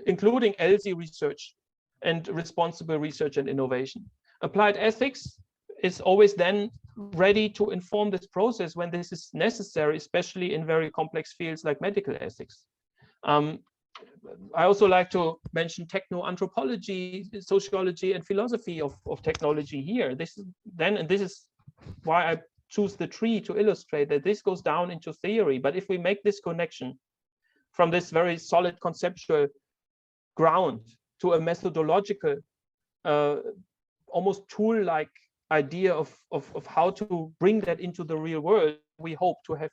including ELSI research and responsible research and innovation. Applied ethics is always then ready to inform this process when this is necessary, especially in very complex fields like medical ethics. I also like to mention techno-anthropology, sociology, and philosophy of technology here. This is why I choose the tree to illustrate that this goes down into theory. But if we make this connection from this very solid conceptual ground to a methodological, almost tool-like idea of how to bring that into the real world, we hope to have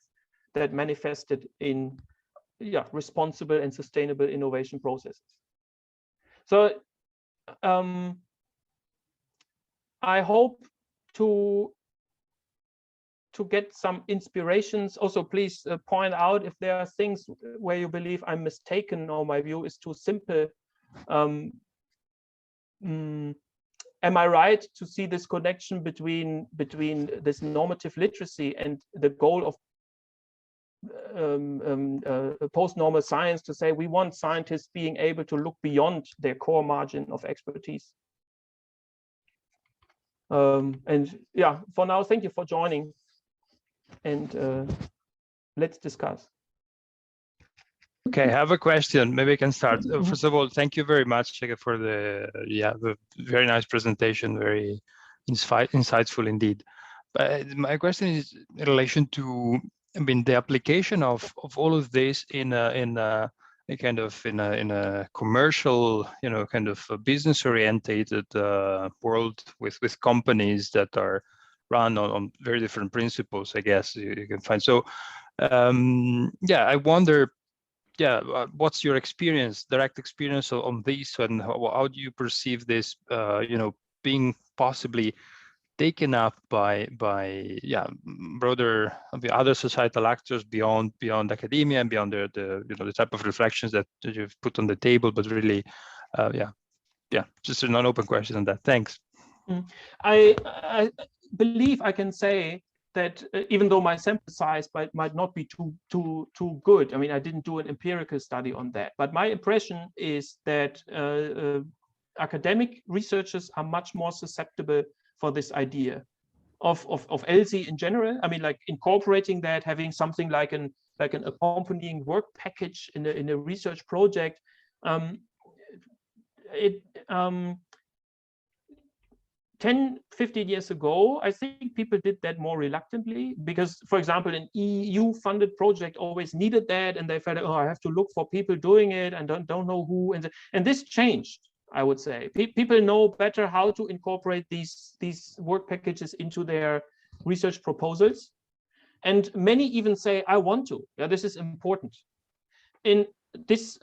that manifested in responsible and sustainable innovation processes. So I hope to get some inspirations. Also, please point out if there are things where you believe I'm mistaken or my view is too simple. Am I right to see this connection between this normative literacy and the goal of post-normal science, to say we want scientists being able to look beyond their core margin of expertise? And yeah, for now, thank you for joining, and let's discuss. Okay, I have a question. Maybe I can start. First of all, thank you very much for the very nice presentation, very insightful indeed. But my question is in relation to, I mean, the application of all of this in a commercial, kind of business orientated world with companies that are run on very different principles, I guess you can find. So yeah, I wonder, yeah, what's your experience, direct experience on this, and how do you perceive this, you know, being possibly taken up by yeah, broader, the other societal actors beyond academia and beyond the you know, the type of reflections that you've put on the table, but really yeah, just an open question on that. Thanks. I believe I can say that even though my sample size might not be too good, I mean, I didn't do an empirical study on that, but my impression is that academic researchers are much more susceptible for this idea of ELSI in general. I mean, like incorporating that, having something like an accompanying work package in a research project. 10, 15 years ago, I think people did that more reluctantly because, for example, an EU-funded project always needed that, and they felt, oh, I have to look for people doing it and don't know who. And this changed, I would say. People know better how to incorporate these work packages into their research proposals, and many even say, I want to. Yeah, this is important. In this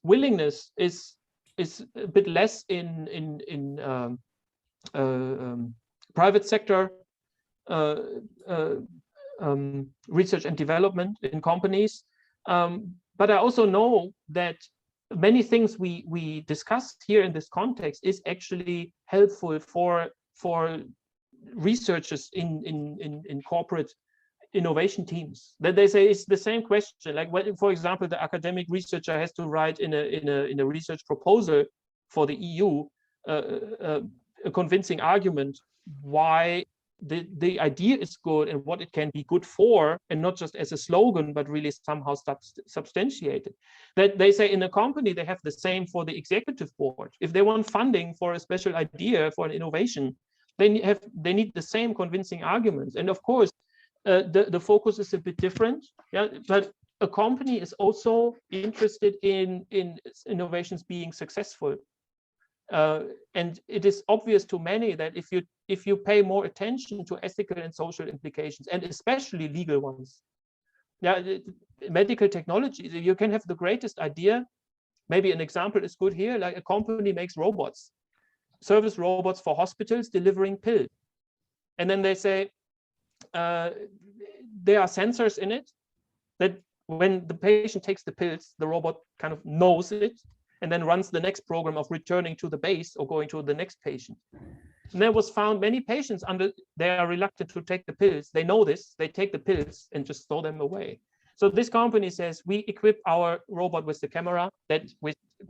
willingness is a bit less in private sector research and development in companies, but I also know that many things we discussed here in this context is actually helpful for researchers in corporate innovation teams. That they say it's the same question. Like, when, for example, the academic researcher has to write in a research proposal for the EU a convincing argument why the idea is good and what it can be good for, and not just as a slogan, but really somehow substantiated. That they say in a company, they have the same for the executive board. If they want funding for a special idea, for an innovation, they need the same convincing arguments. And of course, the focus is a bit different. Yeah, but a company is also interested in innovations being successful. And it is obvious to many that if you pay more attention to ethical and social implications, and especially legal ones, yeah, medical technology, you can have the greatest idea. Maybe an example is good here, like a company makes robots, service robots for hospitals delivering pills. And then they say there are sensors in it that when the patient takes the pills, the robot kind of knows it and then runs the next program of returning to the base or going to the next patient. And there was found many patients they are reluctant to take the pills. They know this, they take the pills and just throw them away. So this company says, we equip our robot with the camera that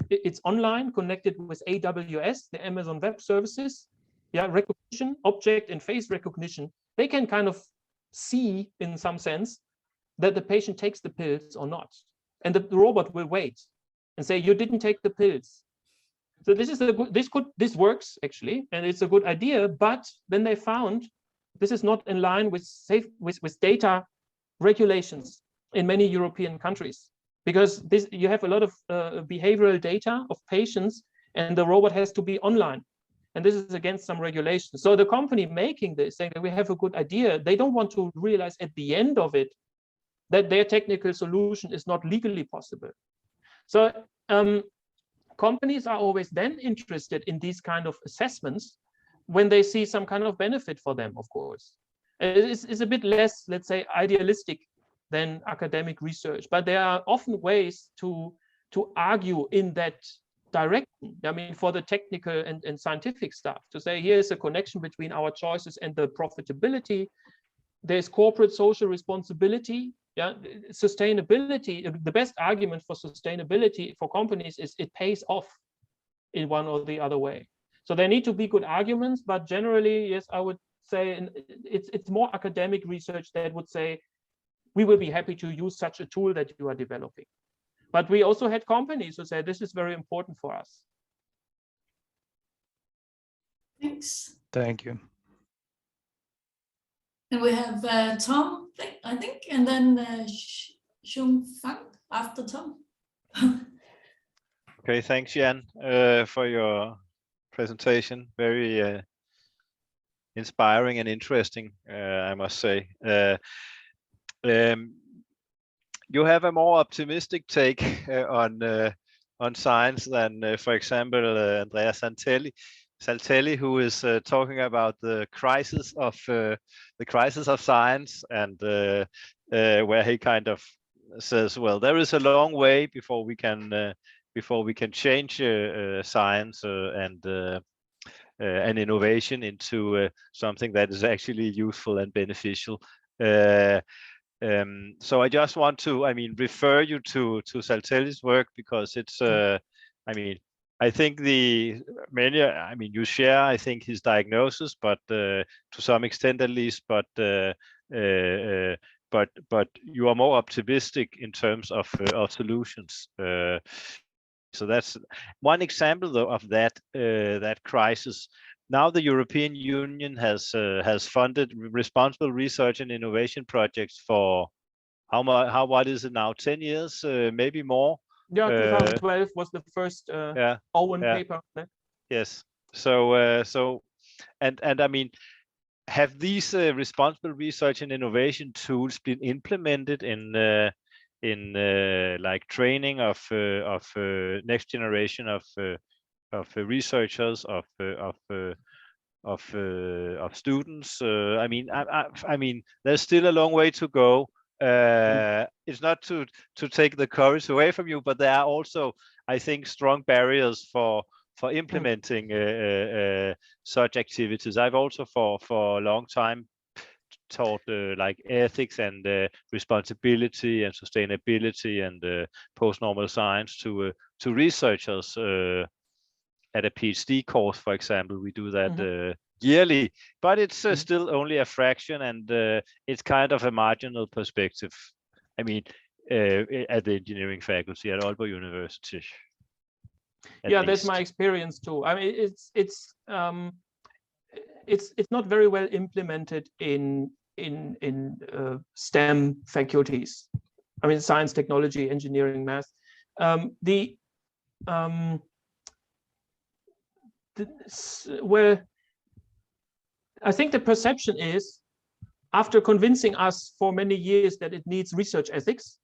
it's online, connected with AWS, the Amazon Web Services, yeah, recognition, object and face recognition. They can kind of see in some sense that the patient takes the pills or not. And the robot will wait and say, you didn't take the pills. So this works actually, and it's a good idea, but then they found this is not in line with data regulations in many European countries, because you have a lot of behavioral data of patients, and the robot has to be online. And this is against some regulations. So the company making this, saying that we have a good idea, they don't want to realize at the end of it that their technical solution is not legally possible. So companies are always then interested in these kind of assessments when they see some kind of benefit for them, of course. It's a bit less, let's say, idealistic than academic research, but there are often ways to argue in that direction. I mean, for the technical and scientific stuff, to say here's a connection between our choices and the profitability. There's corporate social responsibility. Yeah, sustainability. The best argument for sustainability for companies is it pays off in one or the other way. So there need to be good arguments, but generally, yes, I would say it's more academic research that would say we will be happy to use such a tool that you are developing. But we also had companies who said this is very important for us. Thanks. Thank you. And we have Tom, I think, and then Xung Fang after Tom. Okay, thanks, Jan, for your presentation. Very inspiring and interesting, I must say. You have a more optimistic take on science than, for example, Andrea Saltelli, who is talking about the crisis of science, and where he kind of says, well, there is a long way before we can change science and innovation into something that is actually useful and beneficial. So I just want to, refer you to Saltelli's work, because it's, I think you share, I think, his diagnosis, but to some extent at least, but you are more optimistic in terms of solutions. So that's one example, though, of that crisis. Now the European Union has funded responsible research and innovation projects for what is it now, 10 years, maybe more? Yeah, 2012 was the first Owen paper. Yes. So I mean, have these responsible research and innovation tools been implemented in like training of next generation of researchers, of students? I mean, there's still a long way to go. It's not to take the courage away from you, but there are also, I think, strong barriers for implementing such activities. I've also for a long time taught like ethics and responsibility and sustainability and post-normal science to researchers at a PhD course, for example. We do that yearly, but it's still only a fraction, and it's kind of a marginal perspective. I mean, at the engineering faculty at Aalborg University. Yeah, that's my experience too. I mean, it's not very well implemented in STEM faculties. I mean, science, technology, engineering, math. Well, I think the perception is, after convincing us for many years that it needs research ethics,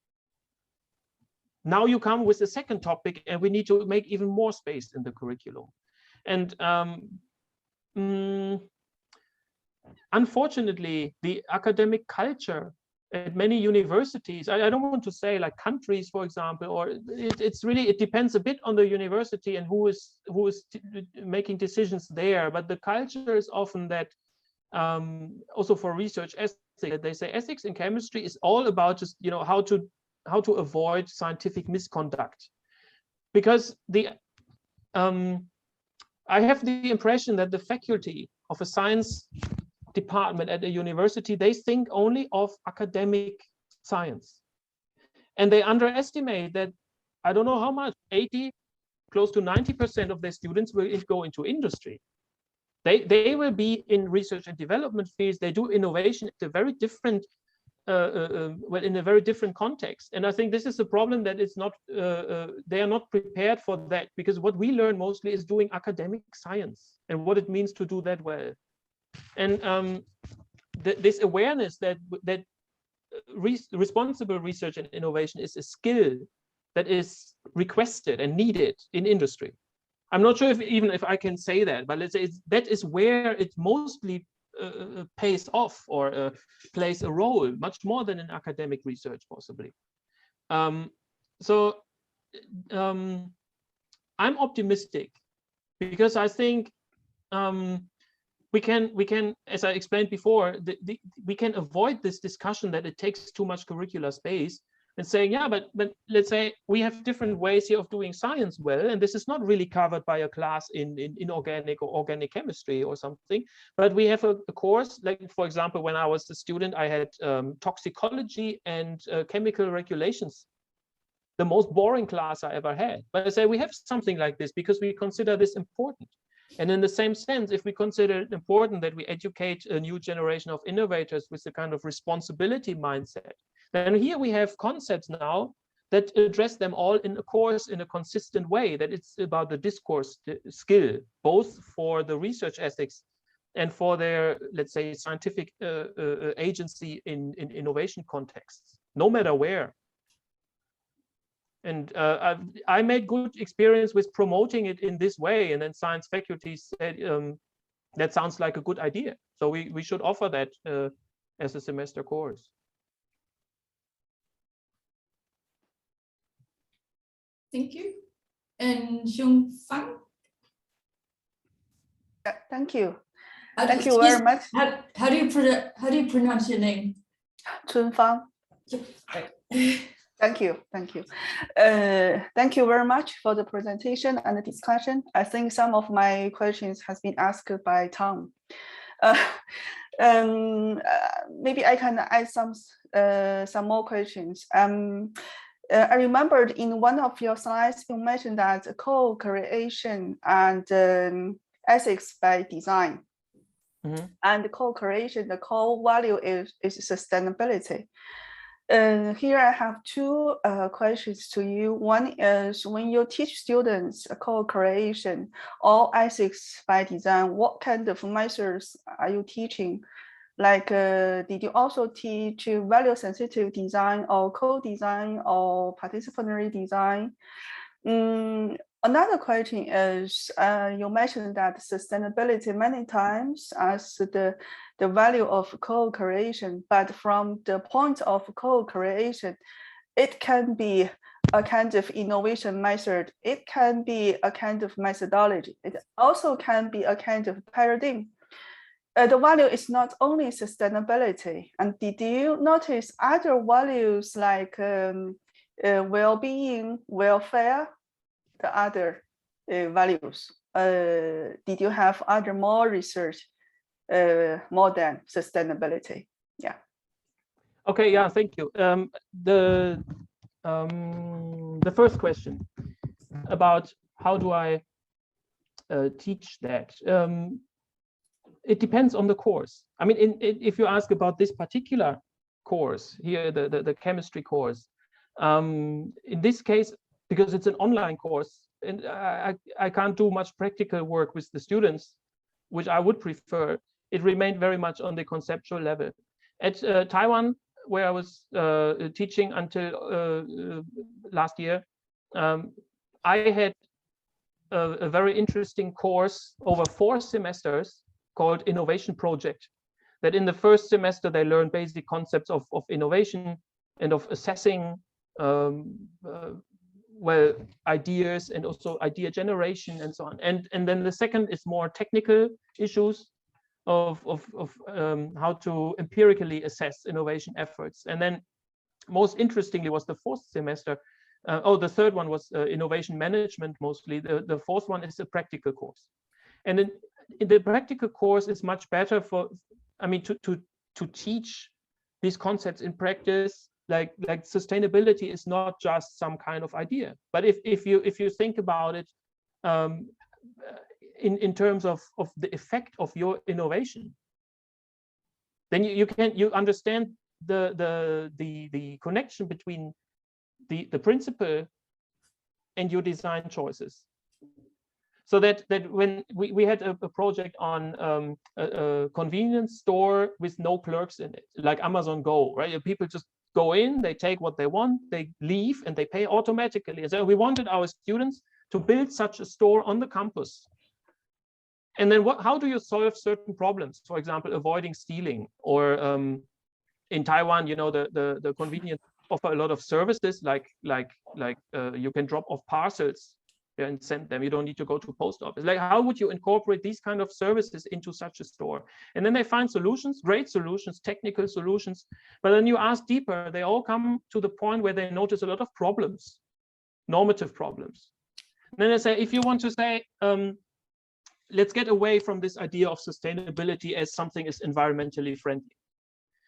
now you come with a second topic, and we need to make even more space in the curriculum. And unfortunately, the academic culture at many universities, I don't want to say like countries, for example, or it depends a bit on the university and who is making decisions there. But the culture is often that, also for research ethics, they say ethics in chemistry is all about just, how to avoid scientific misconduct. Because I have the impression that the faculty of a science department at a university, they think only of academic science. And they underestimate that, I don't know how much, 80, close to 90% of their students will go into industry. They will be in research and development fields. They do innovation at a very different, in a very different context. And I think this is a problem, that it's not, they are not prepared for that, because what we learn mostly is doing academic science and what it means to do that well. And this awareness that responsible research and innovation is a skill that is requested and needed in industry. I'm not sure if I can say that, but let's say that is where it mostly pays off or plays a role, much more than in academic research, possibly. So I'm optimistic, because I think we can, as I explained before, we can avoid this discussion that it takes too much curricular space, and saying, yeah, but let's say we have different ways here of doing science well, and this is not really covered by a class in inorganic or organic chemistry or something, but we have a course, like, for example, when I was a student, I had toxicology and chemical regulations, the most boring class I ever had. But I say we have something like this because we consider this important. And in the same sense, if we consider it important that we educate a new generation of innovators with a kind of responsibility mindset, then here we have concepts now that address them all in a course in a consistent way, that it's about the discourse skill, both for the research ethics and for their, let's say, scientific agency in innovation contexts, no matter where. And I made good experience with promoting it in this way, and then science faculties said, that sounds like a good idea. So we should offer that as a semester course. Thank you. And Xiong Fang? Thank you. Thank you very much. How do you pronounce your name? Chun Fang. Right. Thank you. Thank you very much for the presentation and the discussion. I think some of my questions has been asked by Tom. Maybe I can add some more questions. I remembered in one of your slides, you mentioned that co-creation and ethics by design. Mm-hmm. And co-creation, the core value is sustainability. Here I have two questions to you. One is, when you teach students co-creation or ethics by design, what kind of methods are you teaching? Like, did you also teach value-sensitive design or co-design or participatory design? Another question is, you mentioned that sustainability many times as the value of co-creation, but from the point of co-creation, it can be a kind of innovation method. It can be a kind of methodology. It also can be a kind of paradigm. The value is not only sustainability. And did you notice other values like well-being, welfare, the other values? Did you have other more research more than sustainability? Yeah. Okay. Yeah. Thank you. The first question about how do I teach that? It depends on the course. I mean, if you ask about this particular course here, the chemistry course, in this case, because it's an online course, and I can't do much practical work with the students, which I would prefer, it remained very much on the conceptual level. At Taiwan, where I was teaching until last year, I had a very interesting course over 4 semesters called Innovation Project, that in the first semester they learned basic concepts of innovation and of assessing well, ideas and also idea generation and so on. And then the second is more technical issues of how to empirically assess innovation efforts. And then most interestingly was the 4th semester. The third one was innovation management mostly. The 4th one is a practical course. And in the practical course is much better for, I mean, to teach these concepts in practice. Like sustainability is not just some kind of idea, but if you think about it in terms of the effect of your innovation, then you understand the connection between the principle and your design choices. So that when we had a project on a convenience store with no clerks in it, like Amazon Go, right? People just go in, they take what they want, they leave, and they pay automatically. So we wanted our students to build such a store on the campus. And then how do you solve certain problems? For example, avoiding stealing, or in Taiwan, you know, the convenience offer a lot of services like you can drop off parcels and send them. You don't need to go to post office. Like, how would you incorporate these kind of services into such a store? And then they find solutions, great solutions, technical solutions. But then you ask deeper, they all come to the point where they notice a lot of problems, normative problems. And then they say, if you want to say, let's get away from this idea of sustainability as something is environmentally friendly.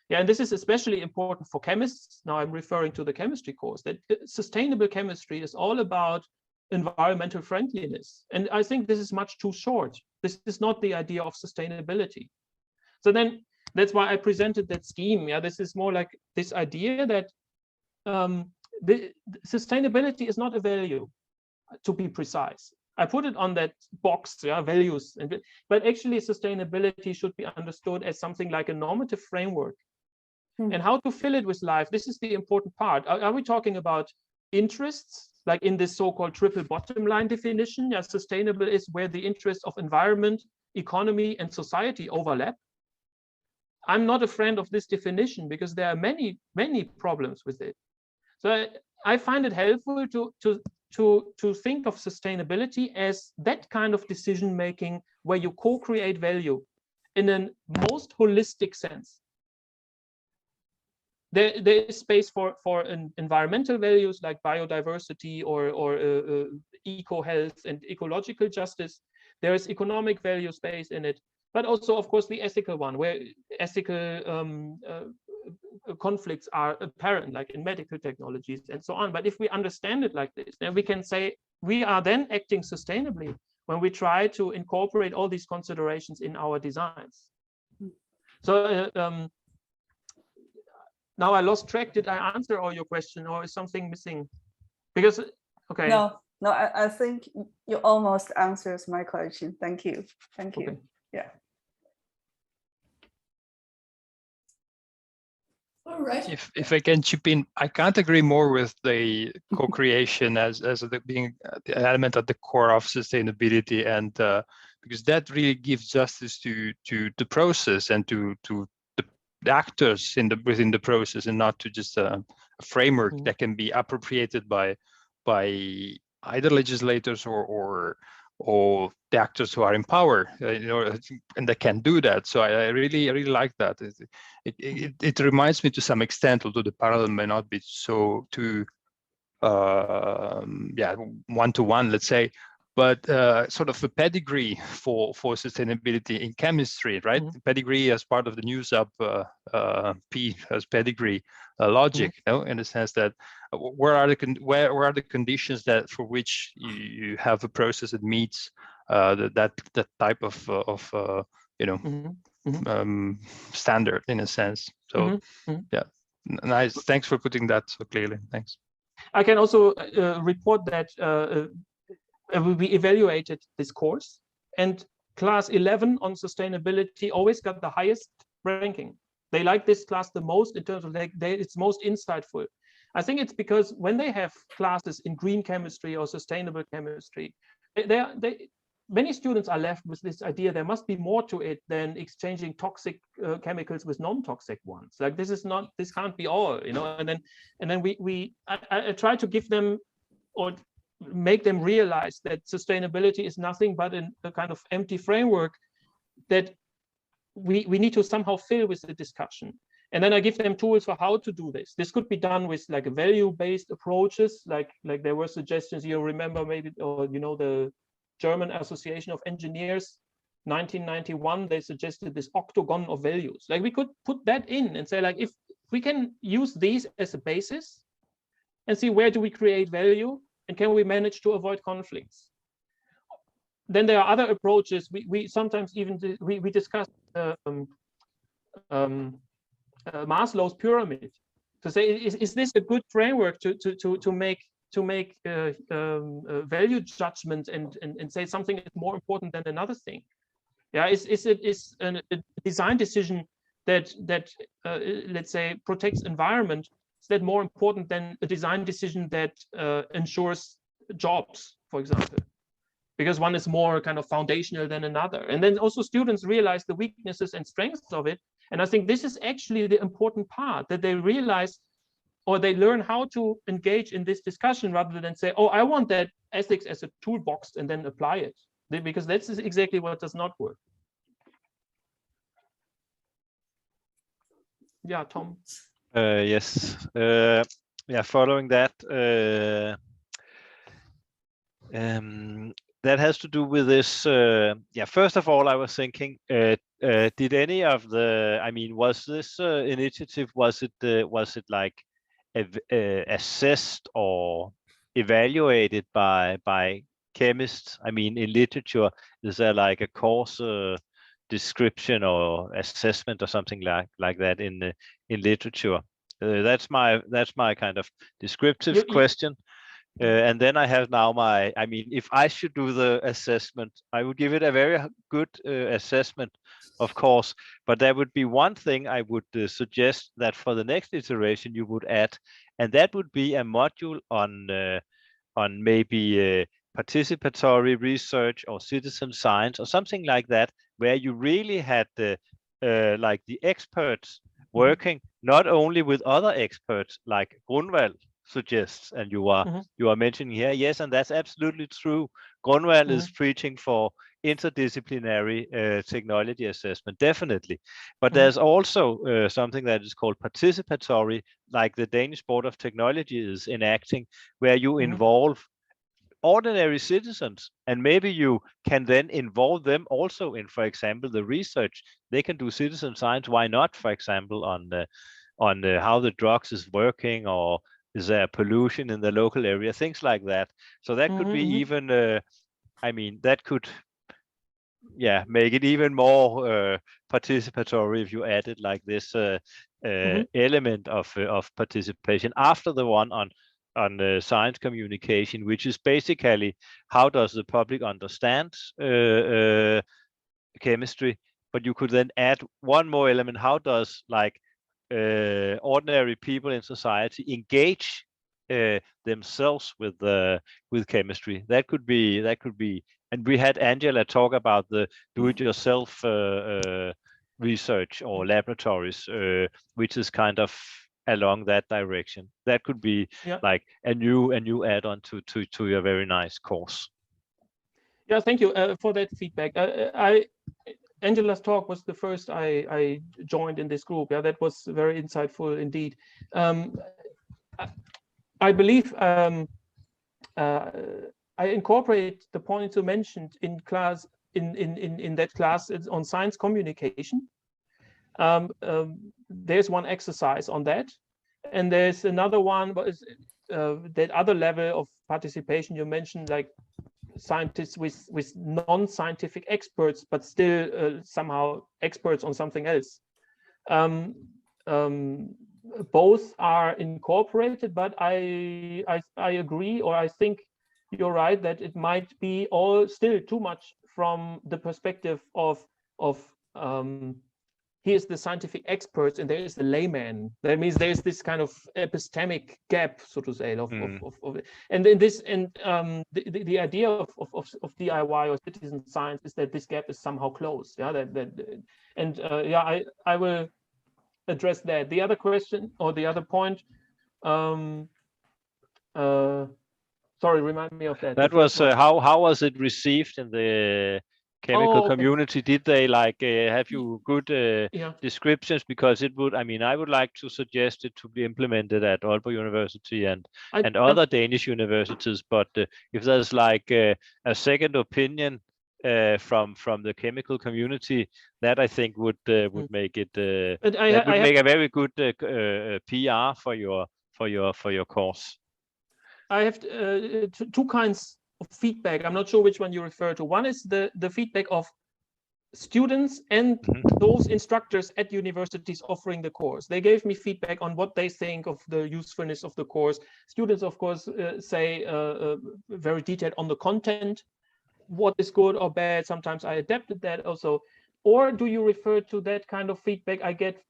Yeah, and this is especially important for chemists. Now I'm referring to the chemistry course, that sustainable chemistry is all about environmental friendliness. And I think this is much too short. This is not the idea of sustainability. So then that's why I presented that scheme. Yeah, this is more like this idea that the sustainability is not a value, to be precise. I put it on that box, yeah, values. But actually, sustainability should be understood as something like a normative framework. And how to fill it with life, this is the important part. Are we talking about interests, like in this so-called triple bottom line definition? Yeah, sustainable is where the interests of environment, economy, and society overlap. I'm not a friend of this definition because there are many, many problems with it. So I find it helpful to think of sustainability as that kind of decision making where you co-create value in a most holistic sense. There is space for environmental values like biodiversity or eco-health and ecological justice. There is economic value space in it, but also, of course, the ethical one, where ethical conflicts are apparent, like in medical technologies and so on. But if we understand it like this, then we can say we are then acting sustainably when we try to incorporate all these considerations in our designs. So now I lost track. Did I answer all your question, or is something missing? Because, okay. No, I think you almost answers my question. Thank you. Thank you. Okay. Yeah. All right. If I can chip in, I can't agree more with the co-creation as being the element at the core of sustainability, and because that really gives justice to the process and to the actors within the process, and not to just a framework that can be appropriated by either legislators or the actors who are in power, and they can do that. So I really like that. It reminds me to some extent, although the parallel may not be so too one-to-one, let's say, but sort of a pedigree for sustainability in chemistry, right? Pedigree as part of the news up P as pedigree logic, in the sense that where are the conditions that for which you have a process that meets that type of standard, in a sense. So yeah, nice. Thanks for putting that so clearly. Thanks. I can also report that we evaluated this course, and class 11 on sustainability always got the highest ranking. They like this class the most in terms of it's most insightful. I think it's because when they have classes in green chemistry or sustainable chemistry, many students are left with this idea there must be more to it than exchanging toxic chemicals with non-toxic ones. Like this can't be all, and then I try to give them or make them realize that sustainability is nothing but a kind of empty framework that we need to somehow fill with the discussion. And then I give them tools for how to do this. This could be done with like value-based approaches, like there were suggestions, you remember maybe, or the German Association of Engineers, 1991, they suggested this octagon of values. Like we could put that in and say, like, if we can use these as a basis and see where do we create value and can we manage to avoid conflicts. Then there are other approaches. We sometimes even we discuss Maslow's pyramid to say, is this a good framework to make value judgment and say something is more important than another thing? Yeah, is a design decision that let's say protects environment, is that more important than a design decision that ensures jobs, for example? Because one is more kind of foundational than another. And then also students realize the weaknesses and strengths of it. And I think this is actually the important part, that they realize or they learn how to engage in this discussion rather than say, oh, I want that ethics as a toolbox and then apply it. Because that's exactly what does not work. Yeah, Tom. Yes. Yeah, following that, that has to do with this. Yeah, first of all, I was thinking, did any of the, I mean, was this initiative, was it like assessed or evaluated by chemists? I mean, in literature, is there like a course description or assessment or something like that in literature? That's my kind of descriptive question. And then I have now my, I mean, if I should do the assessment, I would give it a very good assessment, of course, but there would be one thing I would suggest that for the next iteration you would add, and that would be a module on maybe participatory research or citizen science or something like that, where you really had like the experts working not only with other experts like Grunwald suggests, and you are mentioning here, yes, and that's absolutely true. Grunwald is preaching for interdisciplinary technology assessment, definitely. But there's also something that is called participatory, like the Danish Board of Technology is enacting, where you involve ordinary citizens, and maybe you can then involve them also in, for example, the research. They can do citizen science, why not, for example, on how the drugs is working, or is there pollution in the local area, things like that. So that could be even, I mean, that could, yeah, make it even more participatory if you added like this element of participation after the one on science communication, which is basically how does the public understand chemistry, but you could then add one more element, how does like ordinary people in society engage themselves with chemistry. That could be, and we had Angela talk about the do-it-yourself research or laboratories, which is kind of along that direction. That could be like a new add-on to your very nice course. Yeah, thank you for that feedback. Angela's talk was the first I joined in this group. Yeah, that was very insightful indeed. I believe I incorporate the points you mentioned in class in that class. It's on science communication. There's one exercise on that, and there's another one, but that other level of participation you mentioned, like scientists with non-scientific experts, but still somehow experts on something else. Both are incorporated, but I agree, or I think you're right, that it might be all still too much from the perspective of here's the scientific experts and there is the layman. That means there's this kind of epistemic gap, so to say, and in this, and the idea of DIY or citizen science is that this gap is somehow closed. Yeah, I will address that. The other question or the other point, sorry, remind me of that. That was how was it received in the chemical community? Did they like have you good descriptions? Because it would, I mean, I would like to suggest it to be implemented at Aalborg University and other Danish universities. But if there's like a second opinion from the chemical community, that I think would make it make a very good PR for your course. I have two kinds of feedback. I'm not sure which one you refer to. One is the feedback of students and those instructors at universities offering the course. They gave me feedback on what they think of the usefulness of the course. Students, of course, say very detailed on the content, what is good or bad. Sometimes I adapted that also. Or do you refer to that kind of feedback I get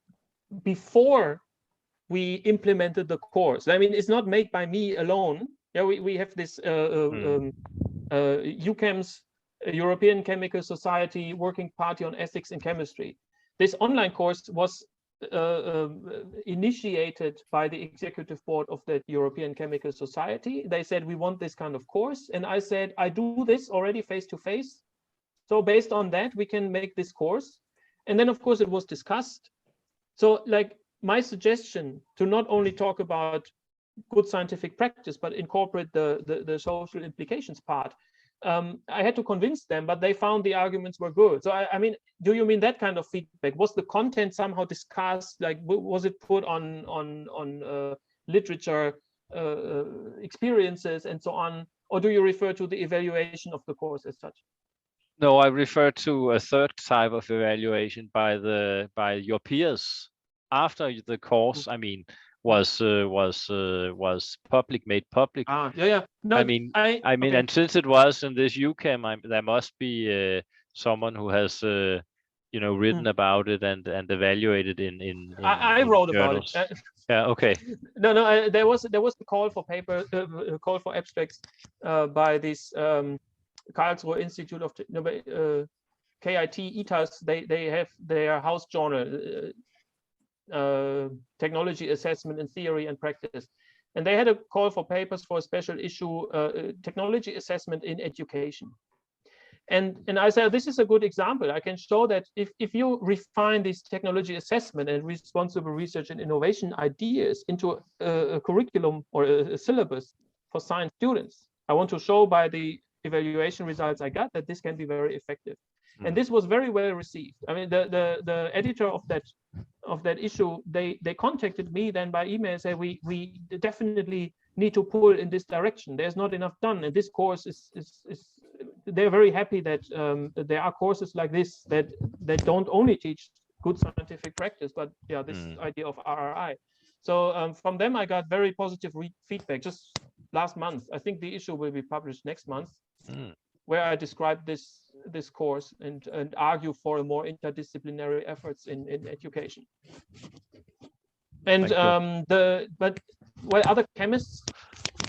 before we implemented the course? I mean, it's not made by me alone. Yeah, we have this EUCHEMS, European Chemical Society Working Party on Ethics in Chemistry. This online course was initiated by the executive board of the European Chemical Society. They said, we want this kind of course. And I said, I do this already face-to-face. So based on that, we can make this course. And then, of course, it was discussed. So like my suggestion to not only talk about good scientific practice, but incorporate the social implications part. I had to convince them, but they found the arguments were good. So I mean, do you mean that kind of feedback? Was the content somehow discussed? Like, was it put on literature, experiences, and so on? Or do you refer to the evaluation of the course as such? No, I refer to a third type of evaluation by your peers after the course. I mean, was made public. Yeah. No, I mean, okay. and since it was in this UCAM, there must be someone who has written about it and evaluated in I wrote journals. about it. Yeah. Okay. No. There was a call for paper, call for abstracts by this Karlsruhe Institute of KIT ITAS. They have their house journal, Technology Assessment in Theory and Practice, and they had a call for papers for a special issue, Technology Assessment in Education. And I said, this is a good example. I can show that if you refine this technology assessment and responsible research and innovation ideas into a curriculum or a syllabus for science students, I want to show by the evaluation results I got that this can be very effective. And this was very well received. I mean, the editor of that issue, they contacted me then by email and said, we definitely need to pull in this direction. There's not enough done, and this course is they're very happy that there are courses like this that don't only teach good scientific practice, but yeah, this idea of RRI. So from them, I got very positive feedback just last month. I think the issue will be published next month, where I describe this course and argue for a more interdisciplinary efforts in education. And other chemists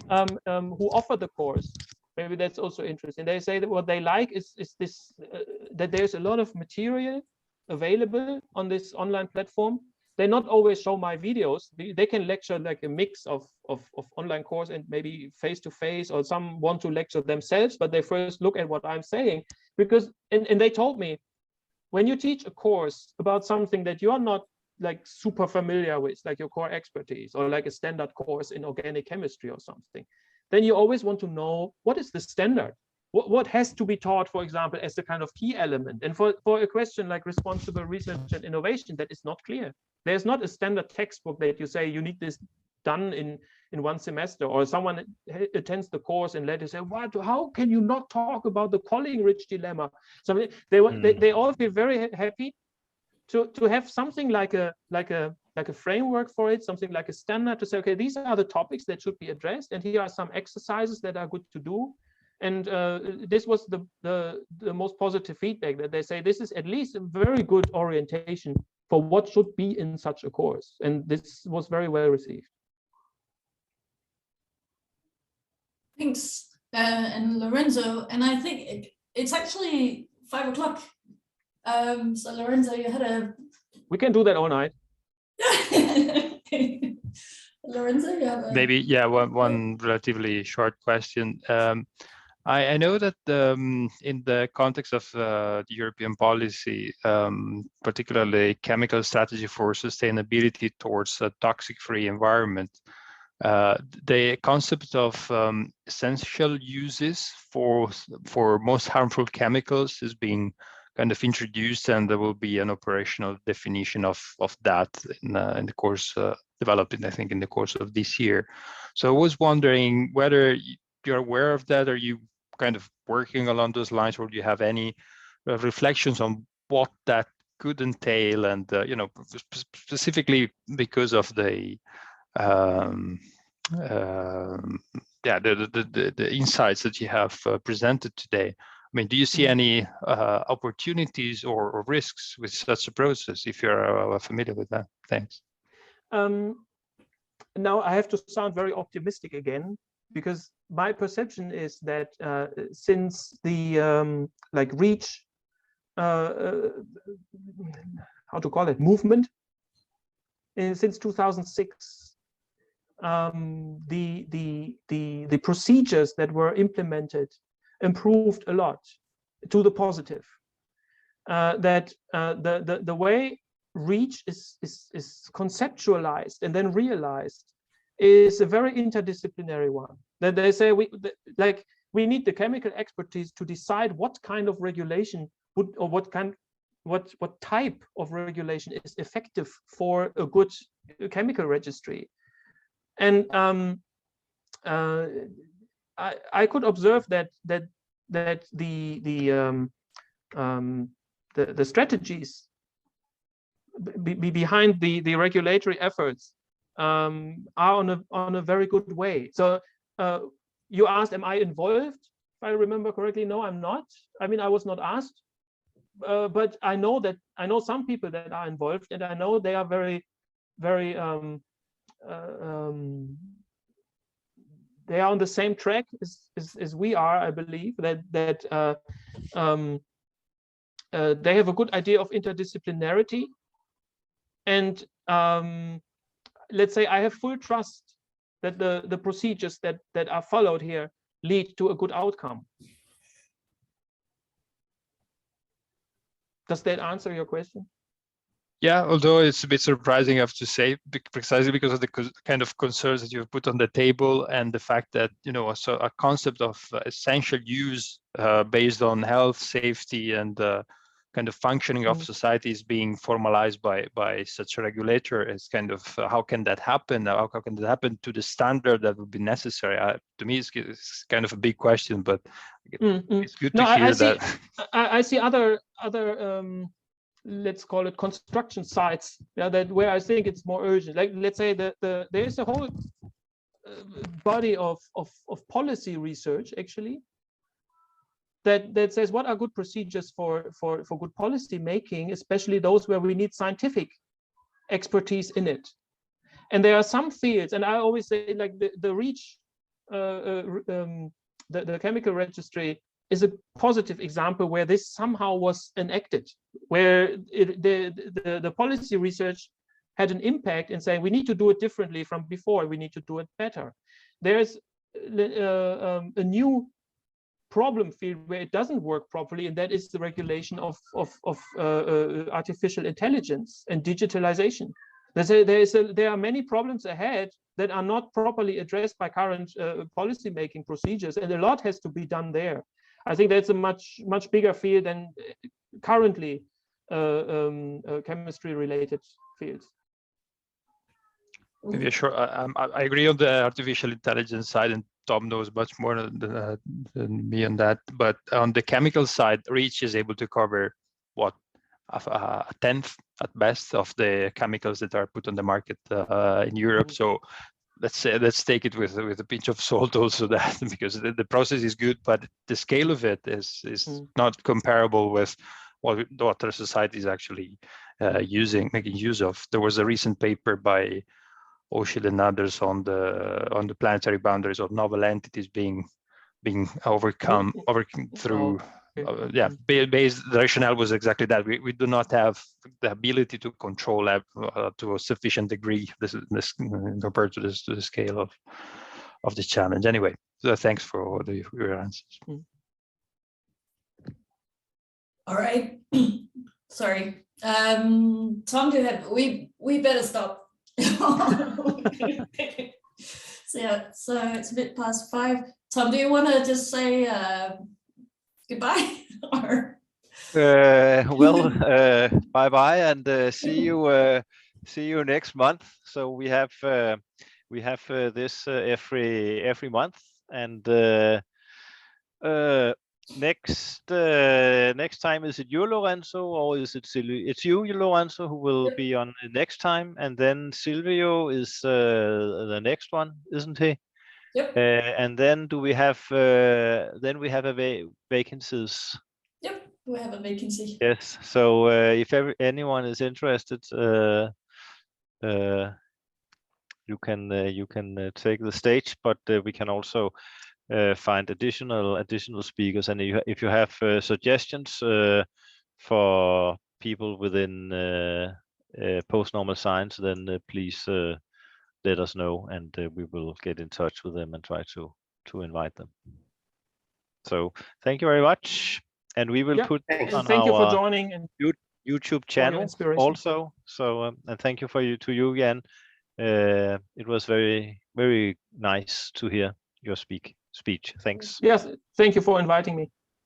who offer the course, maybe that's also interesting. They say that what they like is this that there's a lot of material available on this online platform. They not always show my videos. They can lecture like a mix of online course and maybe face-to-face, or some want to lecture themselves, but they first look at what I'm saying, because and they told me, when you teach a course about something that you are not like super familiar with, like your core expertise, or like a standard course in organic chemistry or something, then you always want to know what is the standard, what has to be taught, for example, as a kind of key element. And for a question like responsible research and innovation, that is not clear. There's not a standard textbook that you say you need this done in one semester, or someone attends the course and later say, what, how can you not talk about the Collingridge dilemma? So they all feel very happy to have something like a framework for it, something like a standard to say, okay, these are the topics that should be addressed, and here are some exercises that are good to do. And this was the most positive feedback, that they say this is at least a very good orientation for what should be in such a course. And this was very well received. Thanks, and Lorenzo. And I think it's actually 5 o'clock. So Lorenzo, you had a... We can do that all night. Lorenzo, you have a... Maybe, yeah, one relatively short question. I know that in the context of the European policy, particularly chemical strategy for sustainability towards a toxic-free environment, the concept of essential uses for most harmful chemicals is being kind of introduced, and there will be an operational definition of that in the course developed, I think, in the course of this year. So I was wondering whether you're aware of that. Are you kind of working along those lines, or do you have any reflections on what that could entail? And specifically because of the insights that you have presented today. I mean, do you see any opportunities or risks with such a process, if you're familiar with that? Thanks. Now I have to sound very optimistic again, because my perception is that since the REACH, how to call it, movement, since 2006, the procedures that were implemented improved a lot to the positive. That the way REACH is conceptualized and then realized is a very interdisciplinary one. That they say we need the chemical expertise to decide what kind of regulation would, or what type of regulation is effective for a good chemical registry. And I could observe that the strategies behind the regulatory efforts are on a very good way. So you asked, am I involved? If I remember correctly, no, I'm not. I mean, I was not asked, but I know some people that are involved, and I know they are very, very they are on the same track as we are. I believe that they have a good idea of interdisciplinarity, and let's say I have full trust that the procedures that are followed here lead to a good outcome. Does that answer your question? Yeah, although it's a bit surprising, I have to say, precisely because of the kind of concerns that you've put on the table, and the fact that, you know, so a concept of essential use based on health, safety, and kind of functioning of society is being formalized by such a regulator. Is kind of how can that happen? How can that happen to the standard that would be necessary? To me, it's kind of a big question, but it's good to hear that. I see other let's call it construction sites, yeah, that where I think it's more urgent. Like, let's say there is a whole body of policy research actually that says what are good procedures for good policy making, especially those where we need scientific expertise in it. And there are some fields, and I always say, like the REACH, the chemical registry is a positive example where this somehow was enacted, where the policy research had an impact in saying we need to do it differently from before, we need to do it better. There's a new problem field where it doesn't work properly, and that is the regulation of artificial intelligence and digitalization. There are many problems ahead that are not properly addressed by current policy-making procedures, and a lot has to be done there. I think that's a much bigger field than currently chemistry-related fields. Yeah, sure. I agree on the artificial intelligence side, and Tom knows much more than me on that. But on the chemical side, REACH is able to cover what, a tenth at best of the chemicals that are put on the market in Europe. So let's take it with a pinch of salt also, that because the process is good, but the scale of it is not comparable with what our society is actually making use of. There was a recent paper by Oshil and others on the planetary boundaries of novel entities being overcome through. The rationale was exactly that. We do not have the ability to control to a sufficient degree this compared to the scale of the challenge. Anyway, so thanks for your answers. All right. Sorry. Tom, do you have? We better stop. So it's a bit past 5. Tom, do you want to just say goodbye? Or bye bye, and see you next month. So we have this every month, and next time, is it you, Lorenzo, or is it Silvio? It's you, Lorenzo, who will be on the next time, and then Silvio is the next one, isn't he? Yep. And then we have vacancies. Yep, we have a vacancy. Yes. So if anyone is interested, you can take the stage, but we can also find additional speakers. And if you have suggestions for people within post-normal science, then please let us know, and we will get in touch with them and try to invite them. So thank you very much, and we will put on thank you for joining and YouTube channel also. So and thank you to you again. It was very, very nice to hear your speech. Thanks. Yes, thank you for inviting me.